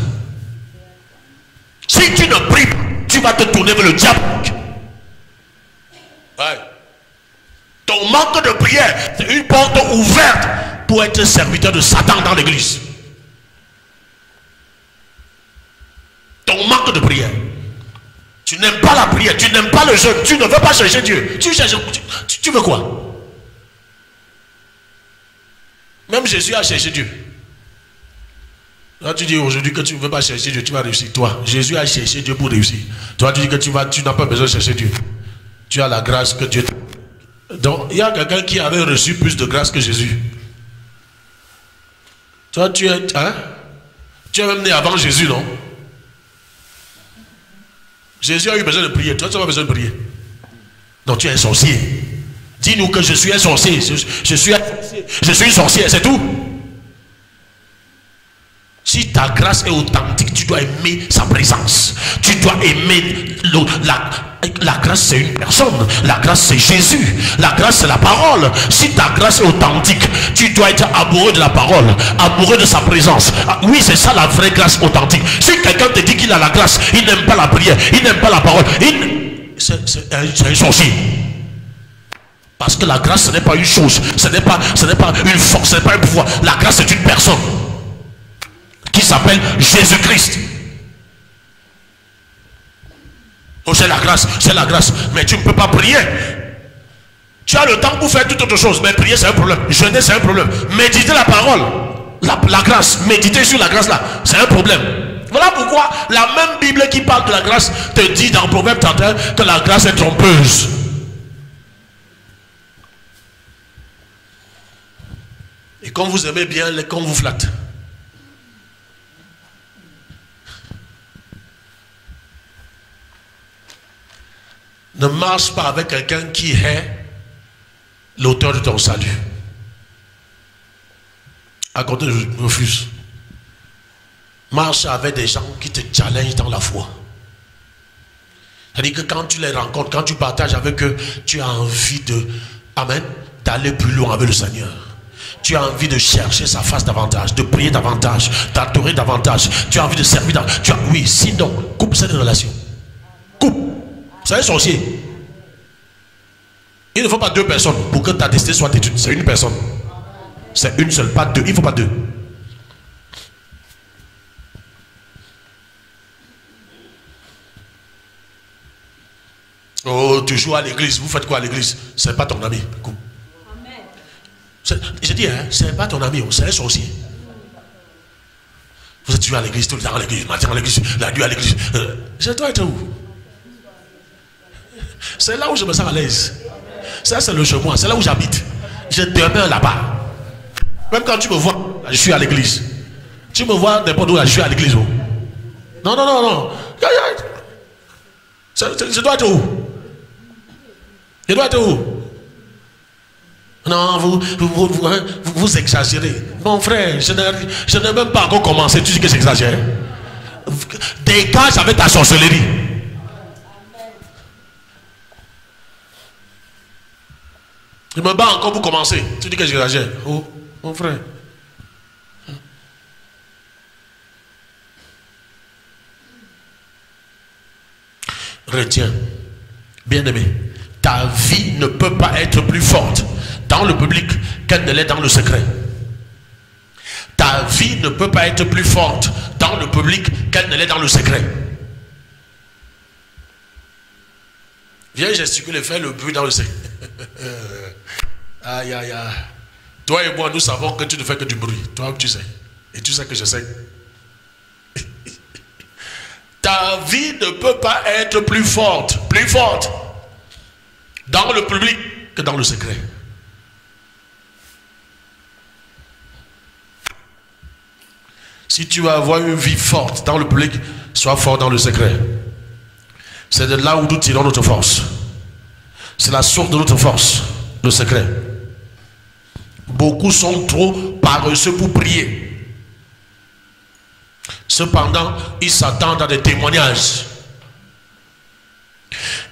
Speaker 1: Si tu ne pries pas, tu vas te tourner vers le diable. Ouais. Ton manque de prière, c'est une porte ouverte pour être serviteur de Satan dans l'église. Ton manque de prière. Tu n'aimes pas la prière, tu n'aimes pas le jeûne, tu ne veux pas chercher Dieu. Tu veux quoi? Même Jésus a cherché Dieu. Là tu dis aujourd'hui que tu ne veux pas chercher Dieu, tu vas réussir. Toi, Jésus a cherché Dieu pour réussir. Toi tu dis que tu n'as pas besoin de chercher Dieu. Tu as la grâce que Dieu t'a. Donc il y a quelqu'un qui avait reçu plus de grâce que Jésus. Toi tu es même né avant Jésus, non? Jésus a eu besoin de prier. Toi, tu n'as pas besoin de prier. Donc, tu es un sorcier. Dis-nous que je suis un sorcier. Je suis une sorcière, c'est tout. Si ta grâce est authentique, tu dois aimer sa présence. Tu dois aimer la grâce, c'est une personne. La grâce, c'est Jésus. La grâce, c'est la parole. Si ta grâce est authentique, tu dois être amoureux de la parole, amoureux de sa présence. Oui, c'est ça la vraie grâce authentique. Si quelqu'un te dit qu'il a la grâce, il n'aime pas la prière, il n'aime pas la parole, c'est un sorcier. Parce que la grâce, ce n'est pas une chose, ce n'est pas une force, ce n'est pas un pouvoir. La grâce, c'est une personne qui s'appelle Jésus-Christ. Oh, c'est la grâce, c'est la grâce. Mais tu ne peux pas prier. Tu as le temps pour faire toute autre chose. Mais prier, c'est un problème. Jeûner, c'est un problème. Méditer la parole, la grâce, méditer sur la grâce là, c'est un problème. Voilà pourquoi la même Bible qui parle de la grâce te dit dans Proverbe 31 que la grâce est trompeuse. Et quand vous aimez bien, quand vous flatte. Ne marche pas avec quelqu'un qui est l'auteur de ton salut. À côté, je refuse. Marche avec des gens qui te challengent dans la foi. C'est-à-dire que quand tu les rencontres, quand tu partages avec eux, tu as envie de, amen, d'aller plus loin avec le Seigneur. Tu as envie de chercher sa face davantage, de prier davantage, d'adorer davantage. Tu as envie de servir. Oui, sinon, coupe cette relation. Coupe. C'est un sorcier. Il ne faut pas deux personnes pour que ta destinée soit étudiée. C'est une personne. C'est une seule, pas deux. Il ne faut pas deux. Oh, tu joues à l'église. Vous faites quoi à l'église? C'est pas ton ami. Je dis, hein, c'est pas ton ami, c'est un sorcier. Vous êtes joué à l'église, tout le temps à l'église, matin à l'église, la nuit à l'église. Je dois être où? C'est là où je me sens à l'aise. Ça, c'est le chez moi, c'est là où j'habite. Je demeure là-bas. Même quand tu me vois, je suis à l'église. Tu me vois n'importe où, je suis à l'église. Oh. Non, non, non, non. Je dois être où? Je dois être où? Non, vous exagérez. Mon frère, je n'ai même pas encore commencé. Tu dis que j'exagère. Dégage avec ta sorcellerie. Je me bats encore pour commencer. Tu dis que j'exagère. Oh, mon frère. Retiens, bien-aimé, ta vie ne peut pas être plus forte dans le public qu'elle ne l'est dans le secret. Ta vie ne peut pas être plus forte dans le public qu'elle ne l'est dans le secret. Viens gesticuler, fais le bruit dans le secret. Aïe, aïe, aïe. Toi et moi, nous savons que tu ne fais que du bruit. Toi, tu sais. Et tu sais que je sais. Ta vie ne peut pas être plus forte dans le public que dans le secret. Si tu veux avoir une vie forte dans le public, sois fort dans le secret. C'est de là où nous tirons notre force. C'est la source de notre force, le secret. Beaucoup sont trop paresseux pour prier. Cependant, ils s'attendent à des témoignages.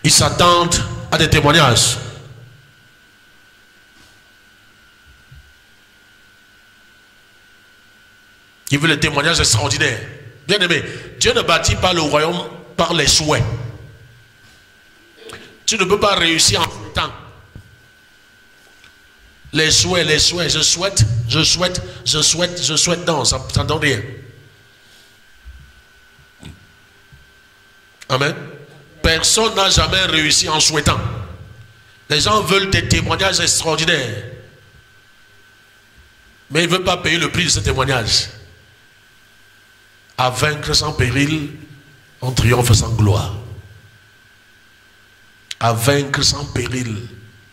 Speaker 1: Ils s'attendent à des témoignages. Ils veulent des témoignages extraordinaires. Bien aimé, Dieu ne bâtit pas le royaume par les souhaits. Tu ne peux pas réussir en tout temps. Les souhaits, je souhaite, non, ça ne donne rien. Amen. Personne n'a jamais réussi en souhaitant. Les gens veulent des témoignages extraordinaires. Mais ils ne veulent pas payer le prix de ces témoignages. À vaincre sans péril, on triomphe sans gloire. À vaincre sans péril,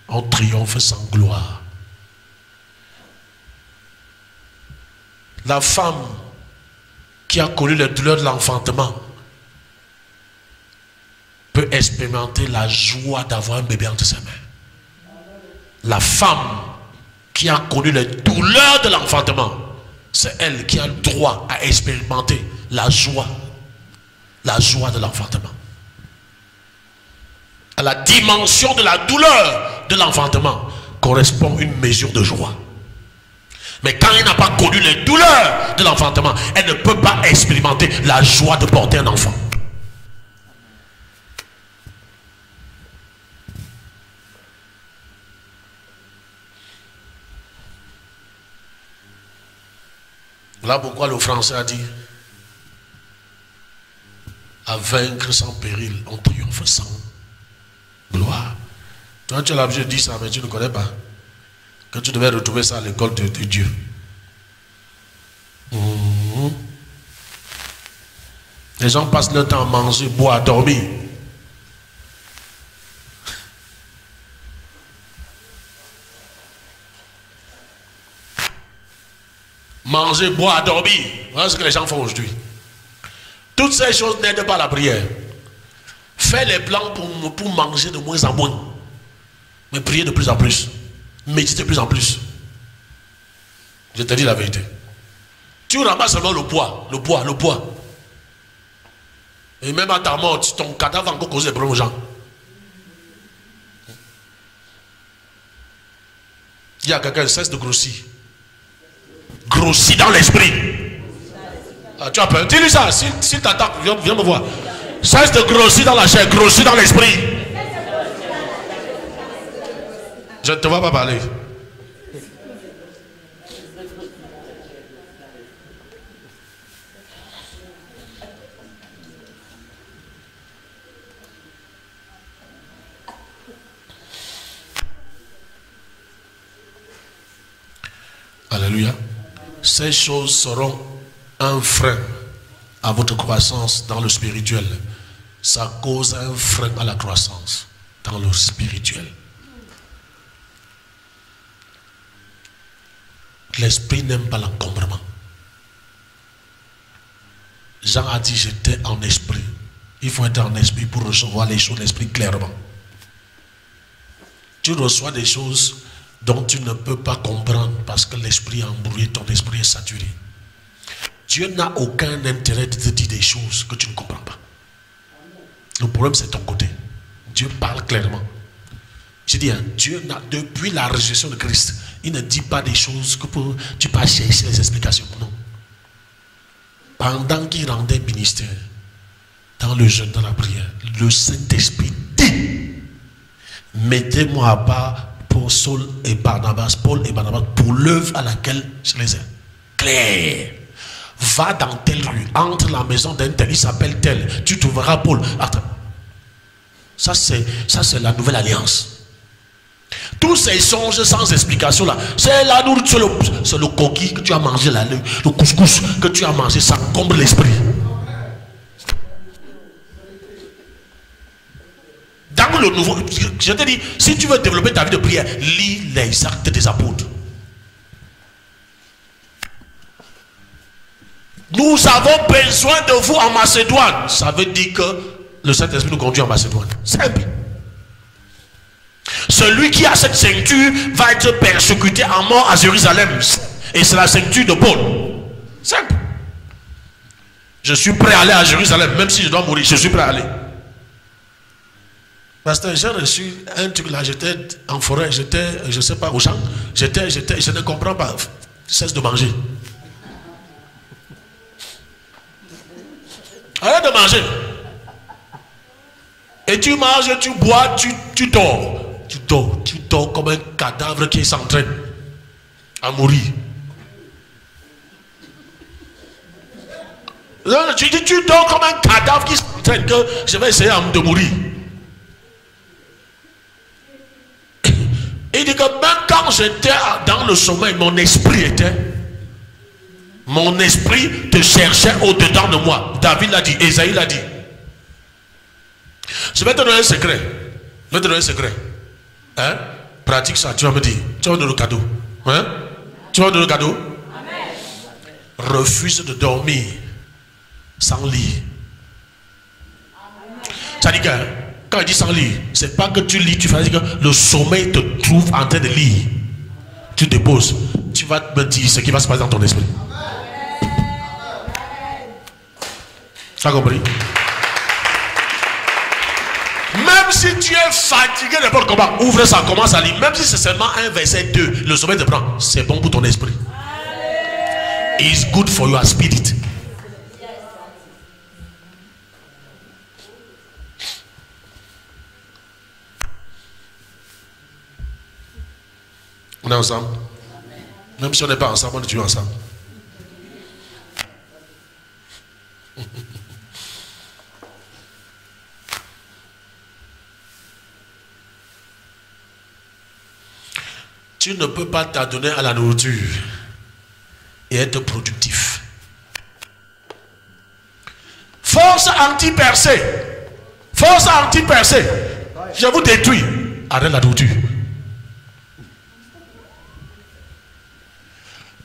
Speaker 1: on triomphe sans gloire. La femme qui a connu les douleurs de l'enfantement peut expérimenter la joie d'avoir un bébé entre ses mains. La femme qui a connu les douleurs de l'enfantement, c'est elle qui a le droit à expérimenter la joie de l'enfantement. À la dimension de la douleur de l'enfantement correspond une mesure de joie. Mais quand elle n'a pas connu les douleurs de l'enfantement, elle ne peut pas expérimenter la joie de porter un enfant. Voilà pourquoi le français a dit à vaincre sans péril, on triomphe sans gloire. Toi, tu as l'habitude de dire ça, mais tu ne connais pas que tu devais retrouver ça à l'école de Dieu. Les gens passent leur temps à manger, boire, à dormir. Manger, boire, dormir. Voilà ce que les gens font aujourd'hui. Toutes ces choses n'aident pas la prière. Fais les plans pour manger de moins en moins. Mais prier de plus en plus. Méditer de plus en plus. Je te dis la vérité. Tu ramasses seulement le poids. Le poids, le poids. Et même à ta mort, ton cadavre va encore causer des problèmes aux gens. Il y a quelqu'un qui cesse de grossir. Grossis dans l'esprit. Ah, tu as peur. Dis-lui ça. S'il t'attaque, viens me voir. Cesse de grossir dans la chair, grossis dans l'esprit. Je ne te vois pas parler. Alléluia. Ces choses seront un frein à votre croissance dans le spirituel. Ça cause un frein à la croissance dans le spirituel. L'esprit n'aime pas l'encombrement. Jean a dit, j'étais en esprit. Il faut être en esprit pour recevoir les choses de l'esprit clairement. Tu reçois des choses dont tu ne peux pas comprendre parce que l'esprit a embrouillé, ton esprit est saturé. Dieu n'a aucun intérêt de te dire des choses que tu ne comprends pas. Le problème, c'est ton côté. Dieu parle clairement. Je dis, Dieu n'a, depuis la résurrection de Christ, il ne dit pas des choses que tu peux chercher les explications. Non. Pendant qu'il rendait ministère, dans le jeûne, dans la prière, le Saint-Esprit dit, mettez-moi à part pour Paul et Barnabas, pour l'œuvre à laquelle je les ai. Claire. Va dans telle rue, entre la maison d'un tel, il s'appelle tel, tu trouveras Paul. Attends. Ça c'est la nouvelle alliance. Tous ces songes sans explication là, c'est la nourriture, c'est le coquille que tu as mangé là, le couscous que tu as mangé, ça comble l'esprit. Dans le nouveau, je te dis, si tu veux développer ta vie de prière, lis les actes des apôtres. Nous avons besoin de vous en Macédoine. Ça veut dire que le Saint-Esprit nous conduit en Macédoine. Simple. Celui qui a cette ceinture va être persécuté en mort à Jérusalem. Et c'est la ceinture de Paul. Simple. Je suis prêt à aller à Jérusalem, même si je dois mourir, je suis prêt à aller. Pasteur, j'ai reçu un truc là, j'étais en forêt, j'étais, je ne sais pas, au champ, je ne comprends pas, cesse de manger. Arrête de manger. Et tu manges, tu bois, tu dors. Tu dors comme un cadavre qui s'entraîne à mourir. Tu dors comme un cadavre qui s'entraîne que je vais essayer de mourir. Il dit que même quand j'étais dans le sommeil, mon esprit te cherchait au-dedans de moi. David l'a dit, Esaïe l'a dit. Je vais te donner un secret. Hein? Pratique ça, tu vas me dire. Tu vas me donner le cadeau. Hein? Tu vas me donner le cadeau? Amen. Refuse de dormir sans lit. Ça dit que quand il dit sans lire, c'est pas que tu lis, tu fais que le sommeil te trouve en train de lire. Tu te poses, tu vas me dire ce qui va se passer dans ton esprit. Tu as compris? Même si tu es fatigué de le combat, ouvre ça, commence à lire. Même si c'est seulement un verset 2, le sommeil te prend. C'est bon pour ton esprit. It's good for your spirit. On est ensemble. Même si on n'est pas ensemble, on est toujours ensemble. Tu ne peux pas t'adonner à la nourriture et être productif. Force anti-percée. Force anti-percée. Je vous détruis. Arrête la nourriture.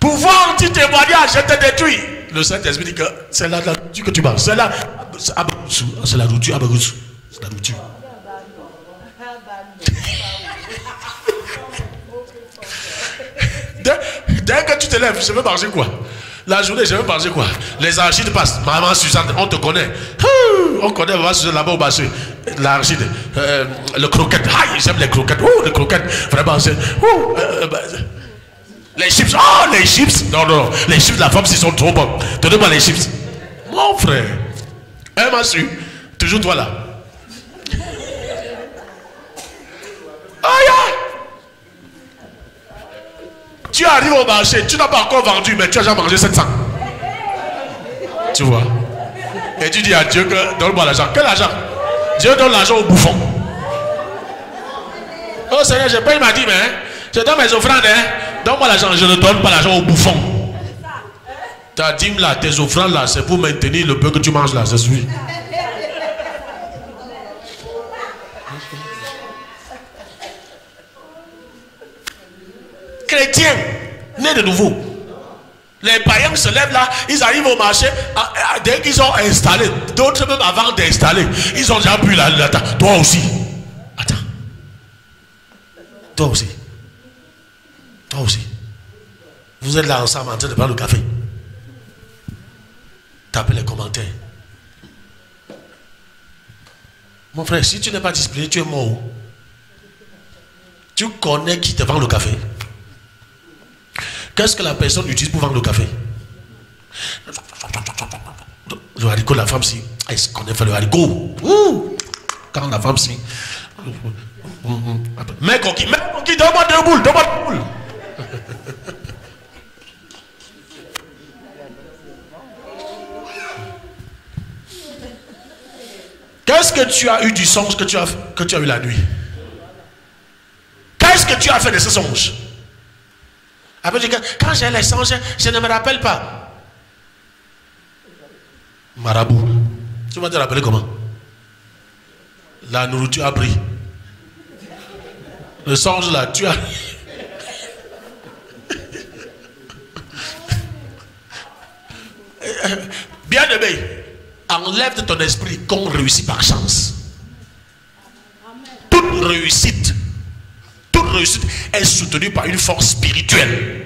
Speaker 1: Pouvoir anti-témoignage, je te détruis. Le Saint-Esprit dit que c'est la nourriture que tu manges. C'est la nourriture. C'est la nourriture. C'est la nourriture. Dès que tu te lèves, je veux manger quoi? La journée, je veux manger quoi? Les arachides passent. Maman Suzanne, on te connaît. On connaît maman Suzanne là-bas au marché. L'arachide, le croquette. Aïe, j'aime les croquettes. Les croquettes, vraiment, c'est. Les chips. Oh, les chips. Non. Les chips de la femme, ils sont trop bons. Donnez-moi les chips. Mon frère. Elle m'a su. Toujours toi là. Aïe. Tu arrives au marché, tu n'as pas encore vendu, mais tu as déjà mangé 700. Tu vois. Et tu dis à Dieu que donne-moi l'argent. Quel argent? Dieu donne l'argent au bouffon. Oh Seigneur, je paye ma dîme, hein? Je donne mes offrandes, hein? Donne-moi l'argent. Je ne donne pas l'argent au bouffon. Ta dîme là, tes offrandes là, c'est pour maintenir le peu que tu manges là, c'est celui. Chrétiens, nés de nouveau. Les païens se lèvent là, ils arrivent au marché, dès qu'ils ont installé, d'autres même avant d'installer, ils ont déjà bu la toi aussi. Attends. Toi aussi. Toi aussi. Vous êtes là ensemble en train de prendre le café. Tapez les commentaires. Mon frère, si tu n'es pas discipliné, tu es mort. Tu connais qui te vend le café? Qu'est-ce que la personne utilise pour vendre le café? Le haricot, la femme, si. Elle se connaît faire le haricot. Quand la femme, si. Mais coquille, donne-moi 2 boules, donne-moi 2 boules. Qu'est-ce que tu as eu du songe que tu as eu la nuit? Qu'est-ce que tu as fait de ce songe? Après, quand j'ai les songes, je ne me rappelle pas. Marabout. Tu vas te rappeler comment? La nourriture a pris. Le songe là, tu as. Bien aimé, enlève de ton esprit qu'on réussit par chance. Toute réussite est soutenue par une force spirituelle.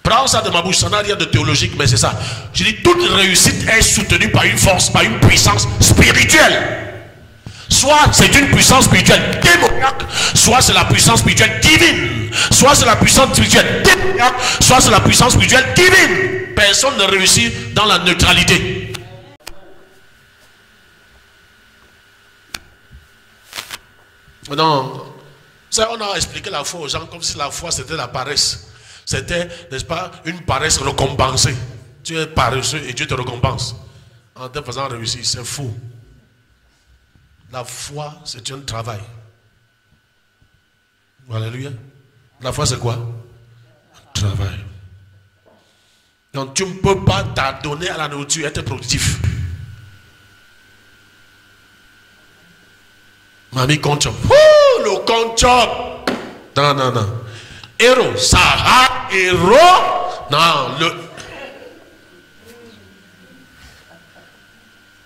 Speaker 1: Prends ça de ma bouche, ça n'a rien de théologique, mais c'est ça. Je dis, toute réussite est soutenue par une force, par une puissance spirituelle. Soit c'est une puissance spirituelle démoniaque, soit c'est la puissance spirituelle divine. Soit c'est la puissance spirituelle démoniaque, soit c'est la puissance spirituelle divine. Personne ne réussit dans la neutralité. Non. Ça, on a expliqué la foi aux gens comme si la foi c'était la paresse. C'était, n'est-ce pas, une paresse récompensée. Tu es paresseux et Dieu te récompense en te faisant réussir. C'est faux. La foi, c'est un travail. Alléluia. La foi, c'est quoi? Un travail. Donc, tu ne peux pas t'adonner à la nourriture et être productif. Mamie Conchop. Le Conchop. Non. Héros. Sarah, héros. Non,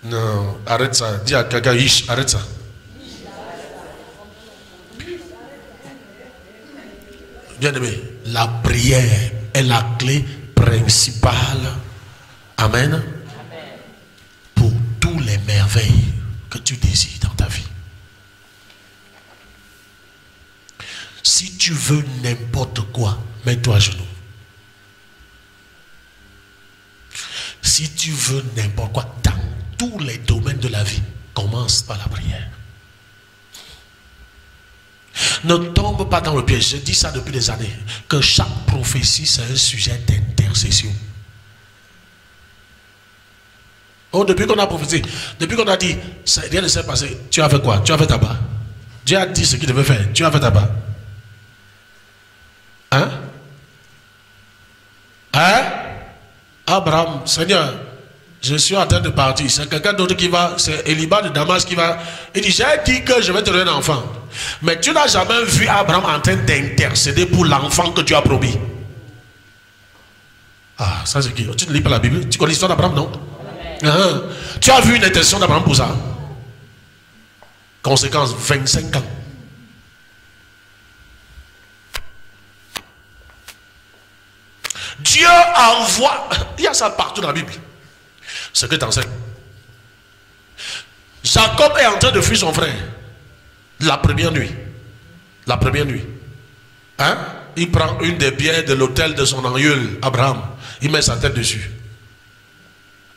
Speaker 1: Non, arrête ça. Dis à quelqu'un, arrête ça. Bien aimé, la prière est la clé principale. Amen. Pour tous les merveilles que tu désires dans ta vie. Si tu veux n'importe quoi, mets-toi à genoux. Si tu veux n'importe quoi, dans tous les domaines de la vie, commence par la prière. Ne tombe pas dans le piège. Je dis ça depuis des années. Que chaque prophétie, c'est un sujet d'intercession. Oh, depuis qu'on a prophétisé, depuis qu'on a dit, rien ne s'est passé, tu as fait quoi? Tu as fait tabac. Dieu a dit ce qu'il devait faire. Tu as fait tabac. Hein? Hein? Abraham, Seigneur, je suis en train de partir. C'est quelqu'un d'autre qui va, c'est Eliba de Damas qui va. Il dit, j'ai dit que je vais te donner un enfant. Mais tu n'as jamais vu Abraham en train d'intercéder pour l'enfant que tu as promis. Ah, ça c'est qui? Tu ne lis pas la Bible? Tu connais l'histoire d'Abraham, non? Tu as vu une intercession d'Abraham pour ça? Conséquence, 25 ans. Dieu envoie, il y a ça partout dans la Bible. Ce que tu enseignes. Jacob est en train de fuir son frère. La première nuit. La première nuit. Hein? Il prend une des pierres de l'autel de son aïeul, Abraham. Il met sa tête dessus.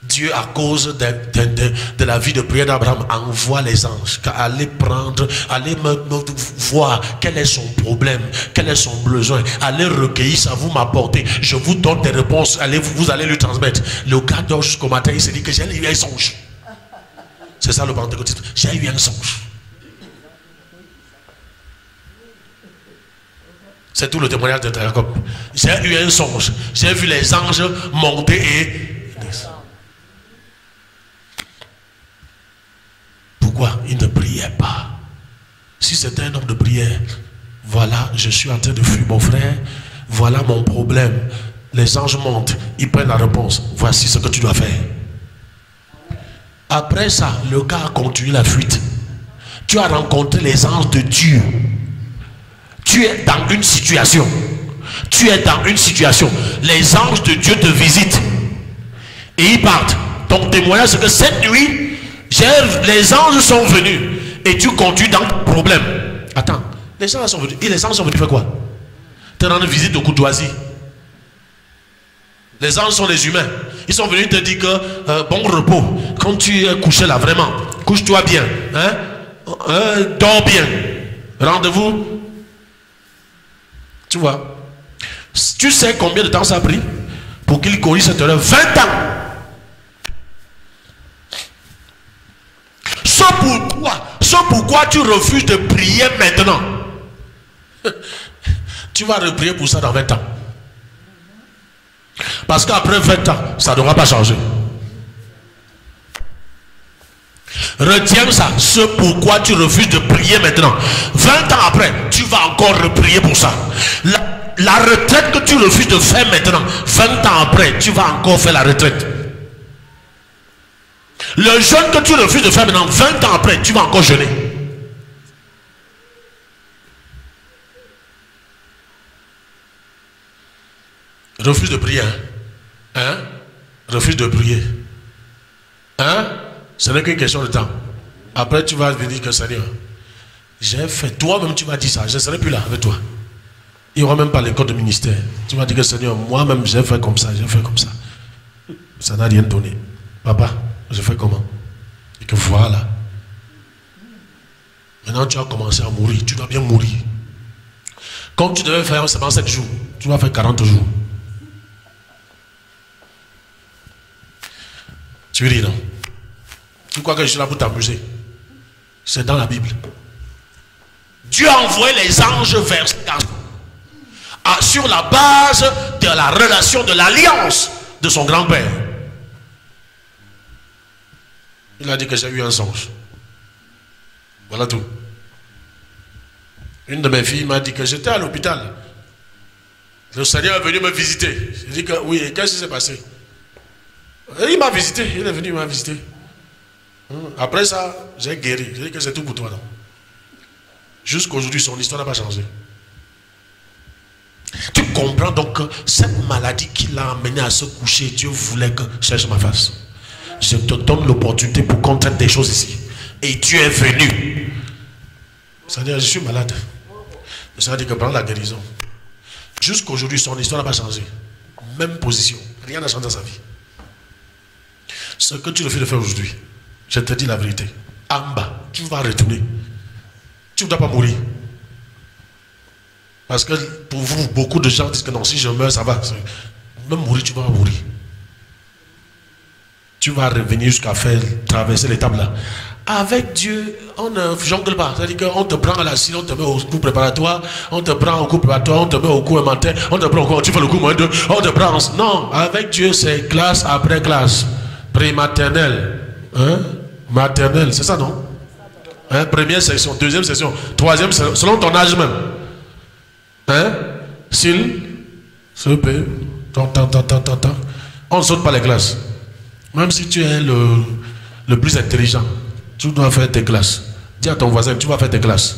Speaker 1: Dieu, à cause de la vie de prière d'Abraham, envoie les anges. Allez prendre, allez me voir quel est son problème, quel est son besoin. Allez recueillir ça, vous m'apportez. Je vous donne des réponses. Allez, vous allez lui transmettre. Le gars dort jusqu'au matin, il se dit que j'ai eu un songe. C'est ça le pentecôtisme. J'ai eu un songe. C'est tout le témoignage de Jacob. J'ai eu un songe. J'ai vu les anges monter et... Pourquoi il ne priait pas? Si c'était un homme de prière, voilà, je suis en train de fuir mon frère, voilà mon problème. Les anges montent, ils prennent la réponse. Voici ce que tu dois faire. Après ça, le gars a continué la fuite. Tu as rencontré les anges de Dieu. Tu es dans une situation. Tu es dans une situation. Les anges de Dieu te visitent. Et ils partent. Ton témoignage, c'est que cette nuit, les anges sont venus. Et tu continues dans le problème. Attends, les anges sont venus. Et les anges sont venus faire quoi? Te rendre visite de courtoisie. Les anges sont les humains. Ils sont venus te dire que bon repos. Quand tu es couché là, vraiment, couche-toi bien. Hein? Dors bien. Rendez-vous. Tu vois. Tu sais combien de temps ça a pris pour qu'il corrige cette erreur? 20 ans. Ce pourquoi tu refuses de prier maintenant. Tu vas reprier pour ça dans 20 ans. Parce qu'après 20 ans, ça n'aura pas changé. Retiens ça. Ce pourquoi tu refuses de prier maintenant. 20 ans après, tu vas encore reprier pour ça. La retraite que tu refuses de faire maintenant, 20 ans après, tu vas encore faire la retraite. Le jeûne que tu refuses de faire maintenant, 20 ans après, tu vas encore jeûner. Refuse de prier. Hein? Refuse de prier. Hein? Ce n'est qu'une question de temps. Après, tu vas venir que Seigneur, j'ai fait. Toi-même, tu vas dire ça. Je ne serai plus là avec toi. Il n'y aura même pas l'école de ministère. Tu vas dire que Seigneur, moi-même, j'ai fait comme ça. J'ai fait comme ça. Ça n'a rien donné. Papa, je fais comment? Et que voilà. Maintenant, tu as commencé à mourir. Tu dois bien mourir. Comme tu devais faire seulement 7 jours, tu vas faire 40 jours. Tu ris, non? Tu crois que je suis là pour t'amuser? C'est dans la Bible. Dieu a envoyé les anges vers sur la base de la relation, de l'alliance de son grand-père. Il a dit que j'ai eu un songe. Voilà tout. Une de mes filles m'a dit que j'étais à l'hôpital. Le Seigneur est venu me visiter. J'ai dit que oui, et qu'est-ce qui s'est passé? Et il m'a visité, il est venu, il m'a visité. Après ça, j'ai guéri. J'ai dit que c'est tout pour toi. Jusqu'aujourd'hui, son histoire n'a pas changé. Tu comprends donc que cette maladie qui l'a amené à se coucher, Dieu voulait que je cherche ma face. Je te donne l'opportunité pour qu'on traite des choses ici. Et Dieu est venu. C'est-à-dire, je suis malade. Le Seigneur dit que prends la guérison. Jusqu'aujourd'hui, son histoire n'a pas changé. Même position. Rien n'a changé dans sa vie. Ce que tu refuses de faire aujourd'hui, je te dis la vérité. En bas, tu vas retourner. Tu ne dois pas mourir. Parce que pour vous, beaucoup de gens disent que non, si je meurs, ça va. Même mourir, tu vas mourir. Tu vas revenir jusqu'à faire traverser l'étape là. Avec Dieu, on ne jongle pas. C'est-à-dire qu'on te prend à la cile, on te met au cours préparatoire, on te prend au cours préparatoire, on te met au cours matin, on te prend au cours, tu fais le cours moins 2, on te prend. Non, avec Dieu, c'est classe après classe. Pré-maternelle, hein? Maternelle, c'est ça, non? Hein? Première section, deuxième section, troisième section, selon ton âge même. Hein? S'il se paie, on ne saute pas les classes. Même si tu es le plus intelligent, tu dois faire tes classes. Dis à ton voisin, tu vas faire tes classes.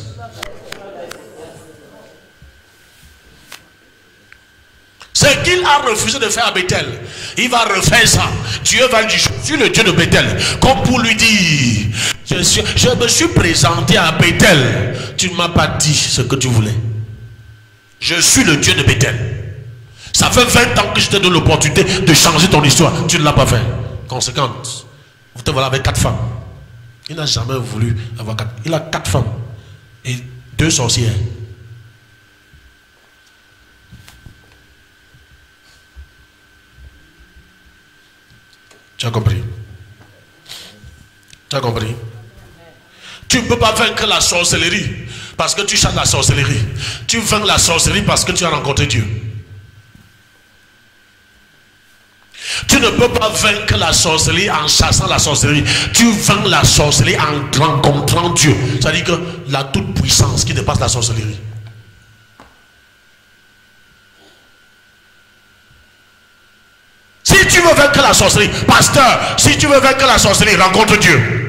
Speaker 1: Ce qu'il a refusé de faire à Bethel, il va refaire ça. Dieu va lui dire, je suis le Dieu de Bethel. Comme pour lui dire, je me suis présenté à Bethel. Tu ne m'as pas dit ce que tu voulais. Je suis le Dieu de Bethel. Ça fait 20 ans que je te donne l'opportunité de changer ton histoire. Tu ne l'as pas fait. Conséquence, vous te voilà avec 4 femmes. Il n'a jamais voulu avoir 4. Il a 4 femmes et 2 sorcières. Tu as compris? Tu as compris? Tu ne peux pas vaincre la sorcellerie parce que tu chasses la sorcellerie. Tu vaincs la sorcellerie parce que tu as rencontré Dieu. Tu ne peux pas vaincre la sorcellerie en chassant la sorcellerie. Tu vaincs la sorcellerie en rencontrant Dieu. C'est-à-dire que la toute puissance qui dépasse la sorcellerie. Si tu veux vaincre la sorcellerie, pasteur, si tu veux vaincre la sorcellerie, rencontre Dieu.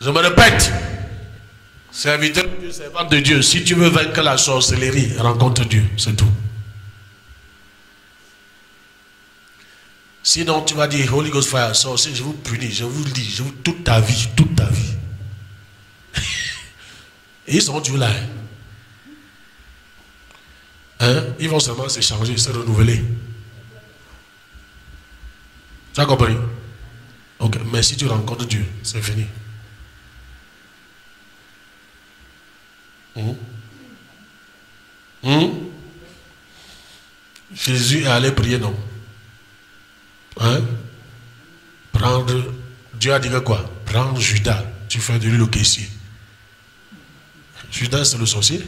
Speaker 1: Je me répète, serviteur de Dieu, servante de Dieu, si tu veux vaincre la sorcellerie, rencontre Dieu, c'est tout. Sinon, tu vas dire, Holy Ghost Fire, sorcier, je vous punis, je vous le dis, je vous, toute ta vie, toute ta vie. Et ils seront Dieu là. Hein? Ils vont seulement se changer, se renouveler. Tu as compris? Ok, mais si tu rencontres Dieu, c'est fini. Jésus est allé prier, non? Hein? Prendre, Dieu a dit que quoi? Prendre Judas, tu fais de lui le caissier. Judas, c'est le sorcier.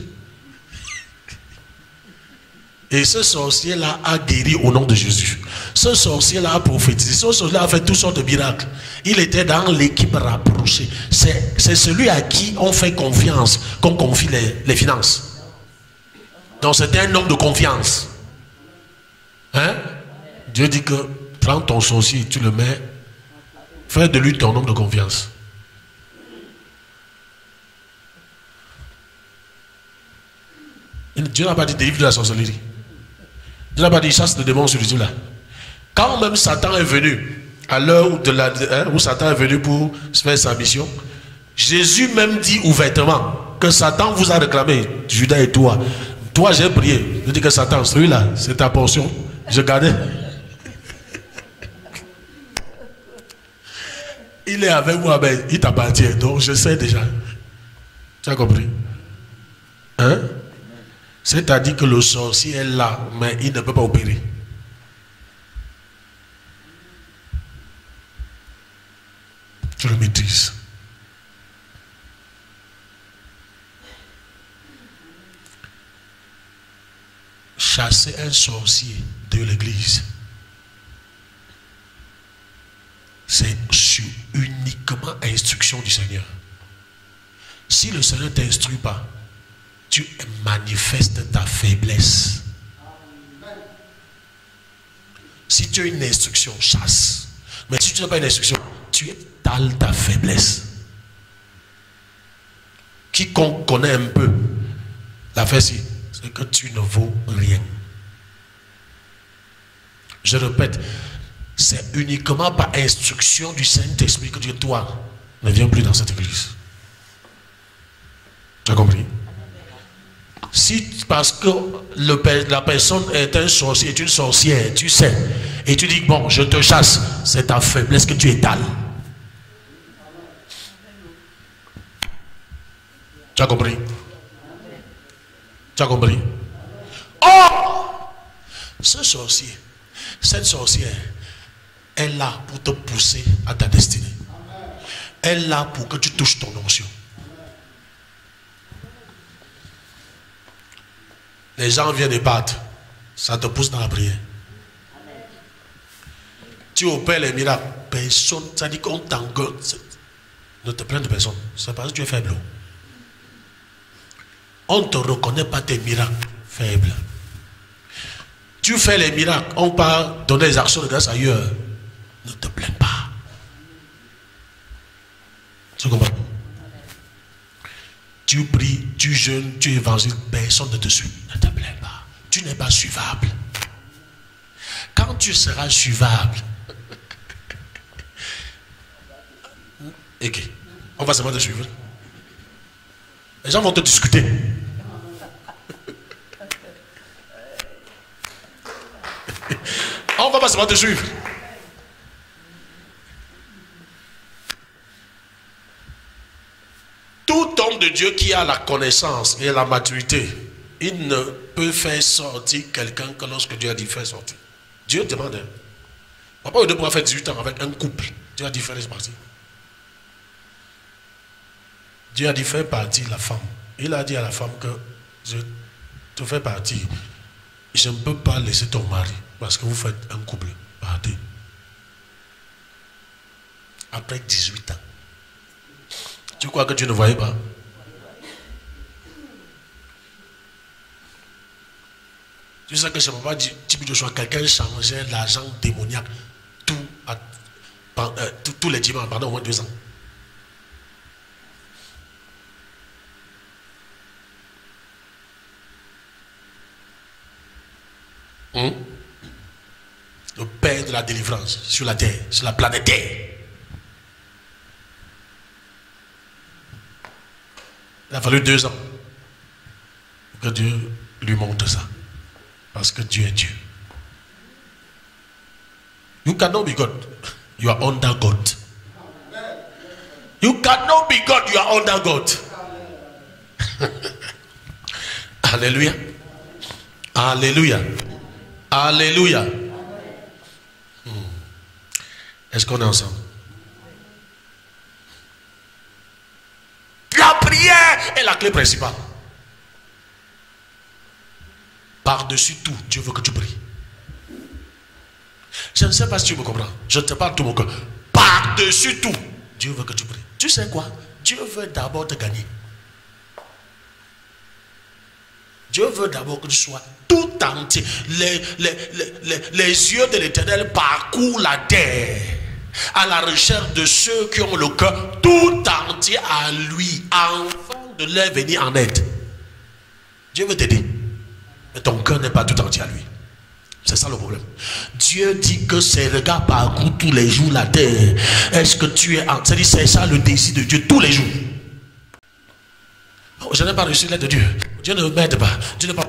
Speaker 1: Et ce sorcier-là a guéri au nom de Jésus. Ce sorcier-là a prophétisé. Ce sorcier-là a fait toutes sortes de miracles. Il était dans l'équipe rapprochée. C'est celui à qui on fait confiance, qu'on confie les finances. Donc c'était un homme de confiance. Hein? Dieu dit que prends ton sorcier, tu le mets, fais de lui ton homme de confiance. Dieu n'a pas dit délivre de la sorcellerie. Dieu n'a pas dit chasse le démon sur lui là. Quand même Satan est venu, à l'heure où Satan est venu pour faire sa mission, Jésus même dit ouvertement que Satan vous a réclamé, Judas et toi. Toi j'ai prié. Je dis que Satan, celui-là, c'est ta portion. Je gardais. Il est avec moi, mais il t'appartient. Donc je sais déjà. Tu as compris? Hein? C'est-à-dire que le sorcier est là, mais il ne peut pas opérer. Tu le maîtrises. Chasser un sorcier de l'église, c'est sur uniquement instruction du Seigneur. Si le Seigneur ne t'instruit pas, tu manifestes ta faiblesse. Si tu as une instruction, chasse. Mais si tu n'as pas une instruction, tu étales ta faiblesse. Quiconque connaît un peu l'affaire, c'est que tu ne vaux rien. Je répète, c'est uniquement par instruction du Saint-Esprit que Dieu, toi, ne viens plus dans cette église. Tu as compris? Si parce que la personne est un sorcier, est une sorcière, tu sais, et tu dis bon, je te chasse, c'est ta faiblesse que tu étales. Tu as compris? Tu as compris? Oh! Ce sorcier, cette sorcière est là pour te pousser à ta destinée. Elle est là pour que tu touches ton onction. Les gens viennent et partent. Ça te pousse dans la prière. Tu opères les miracles. Personne, ça dit qu'on t'engueule. Ne te plains de personne. C'est parce que tu es faible. On ne te reconnaît pas tes miracles faibles. Tu fais les miracles. On part donner les actions de grâce ailleurs. Ne te plains pas. Tu comprends? Tu pries, tu jeûnes, tu évangélises, personne ne te suit. Ne te plains pas. Tu n'es pas suivable. Quand tu seras suivable, ok, on va seulement te suivre. Les gens vont te discuter. On va pas seulement te suivre. Tout homme de Dieu qui a la connaissance et la maturité, il ne peut faire sortir quelqu'un que lorsque Dieu a dit faire sortir. Dieu demande. Papa, il doit faire 18 ans avec un couple. Dieu a dit faire partir. Dieu a dit faire partir la femme. Il a dit à la femme que je te fais partir. Je ne peux pas laisser ton mari parce que vous faites un couple. Partez. Après 18 ans. Tu crois que Dieu ne voyait pas? Tu sais que ce papa dit, type de choix, quelqu'un changeait l'argent démoniaque tous les dimanches pendant au moins 2 ans. Le Père de la délivrance sur la terre, sur la planète Terre. Il a fallu 2 ans que Dieu lui montre ça. Parce que Dieu est Dieu. You cannot be God. You are under God. You cannot be God. You are under God. Alléluia. Alléluia. Alléluia. Est-ce qu'on est ensemble? La prière est la clé principale. Par-dessus tout, Dieu veut que tu pries. Je ne sais pas si tu me comprends. Je te parle de tout mon cœur. Par-dessus tout, Dieu veut que tu pries. Tu sais quoi? Dieu veut d'abord te gagner. Dieu veut d'abord que tu sois tout entier. Les yeux de l'Éternel parcourent la terre à la recherche de ceux qui ont le cœur tout entier à lui, afin de leur venir en aide. Dieu veut t'aider, mais ton cœur n'est pas tout entier à lui. C'est ça le problème. Dieu dit que ses regards parcourent tous les jours la terre. Est-ce que tu es en... C'est ça le désir de Dieu tous les jours. Oh, je n'ai pas reçu l'aide de Dieu. Dieu ne m'aide pas. Dieu ne pas...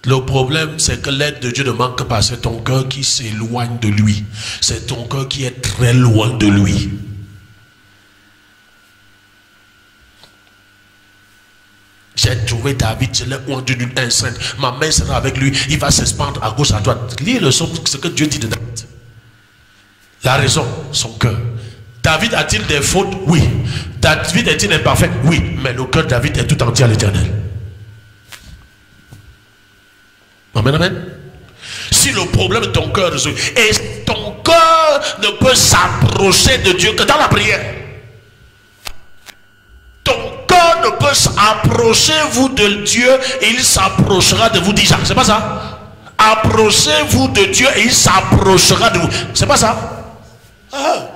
Speaker 1: Le problème, c'est que l'aide de Dieu ne manque pas. C'est ton cœur qui s'éloigne de lui. C'est ton cœur qui est très loin de lui. J'ai trouvé David, je l'ai oint d'une enceinte. Ma main sera avec lui. Il va s'expandre à gauche, à droite. Lis le psaume, ce que Dieu dit de David. La raison, son cœur. David a-t-il des fautes? Oui. David est-il imparfait? Oui. Mais le cœur de David est tout entier à l'Éternel. Amen, amen. Si le problème de ton cœur et ton cœur ne peut s'approcher de Dieu que dans la prière. Ton cœur ne peut s'approcher-vous de Dieu et il s'approchera de vous, dit Jacques. C'est pas ça? Approchez-vous de Dieu et il s'approchera de vous. C'est pas ça? Ah.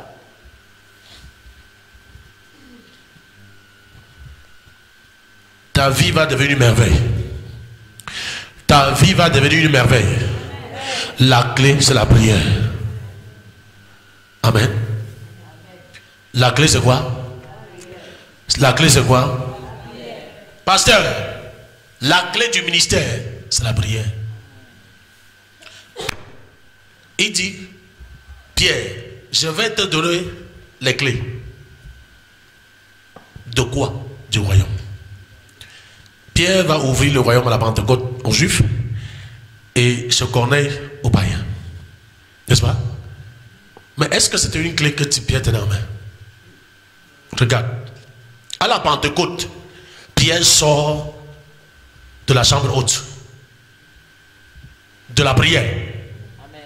Speaker 1: Ta vie va devenir une merveille. Ta vie va devenir une merveille. La clé, c'est la prière. Amen. La clé, c'est quoi? La clé, c'est quoi? Pasteur, La clé du ministère, c'est la prière. Il dit, Pierre, je vais te donner les clés. De quoi? Du royaume. Pierre va ouvrir le royaume à la Pentecôte aux Juifs et se Corneille aux païens. N'est-ce pas? Mais est-ce que c'était une clé que Pierre tenait en main? Regarde. À la Pentecôte, Pierre sort de la chambre haute, de la prière. Amen.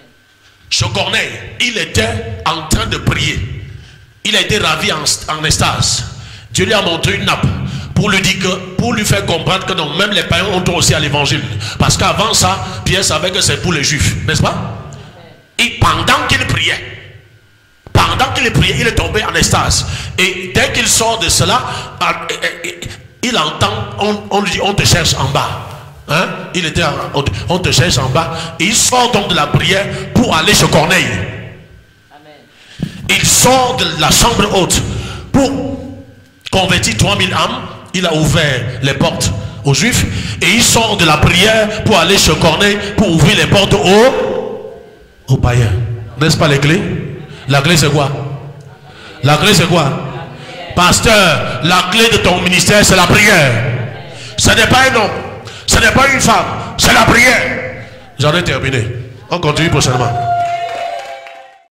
Speaker 1: Chez Corneille, il était en train de prier. Il a été ravi en extase. Dieu lui a montré une nappe pour lui dire que, pour lui faire comprendre que non, même les païens ont droit aussi à l'évangile. Parce qu'avant ça, Pierre savait que c'est pour les juifs, n'est-ce pas? Et pendant qu'il priait, il est tombé en extase. Et dès qu'il sort de cela, il entend, on lui dit, on te cherche en bas. Hein? On te cherche en bas. Et il sort donc de la prière pour aller chez Corneille. Amen. Il sort de la chambre haute pour convertir 3000 âmes. Il a ouvert les portes aux Juifs. Et il sort de la prière pour aller chez Corneille pour ouvrir les portes aux païens. N'est-ce pas les clés? La clé c'est quoi? La clé c'est quoi? Pasteur, la clé de ton ministère c'est la prière. Ce n'est pas un homme, ce n'est pas une femme, c'est la prière. J'en ai terminé. On continue prochainement.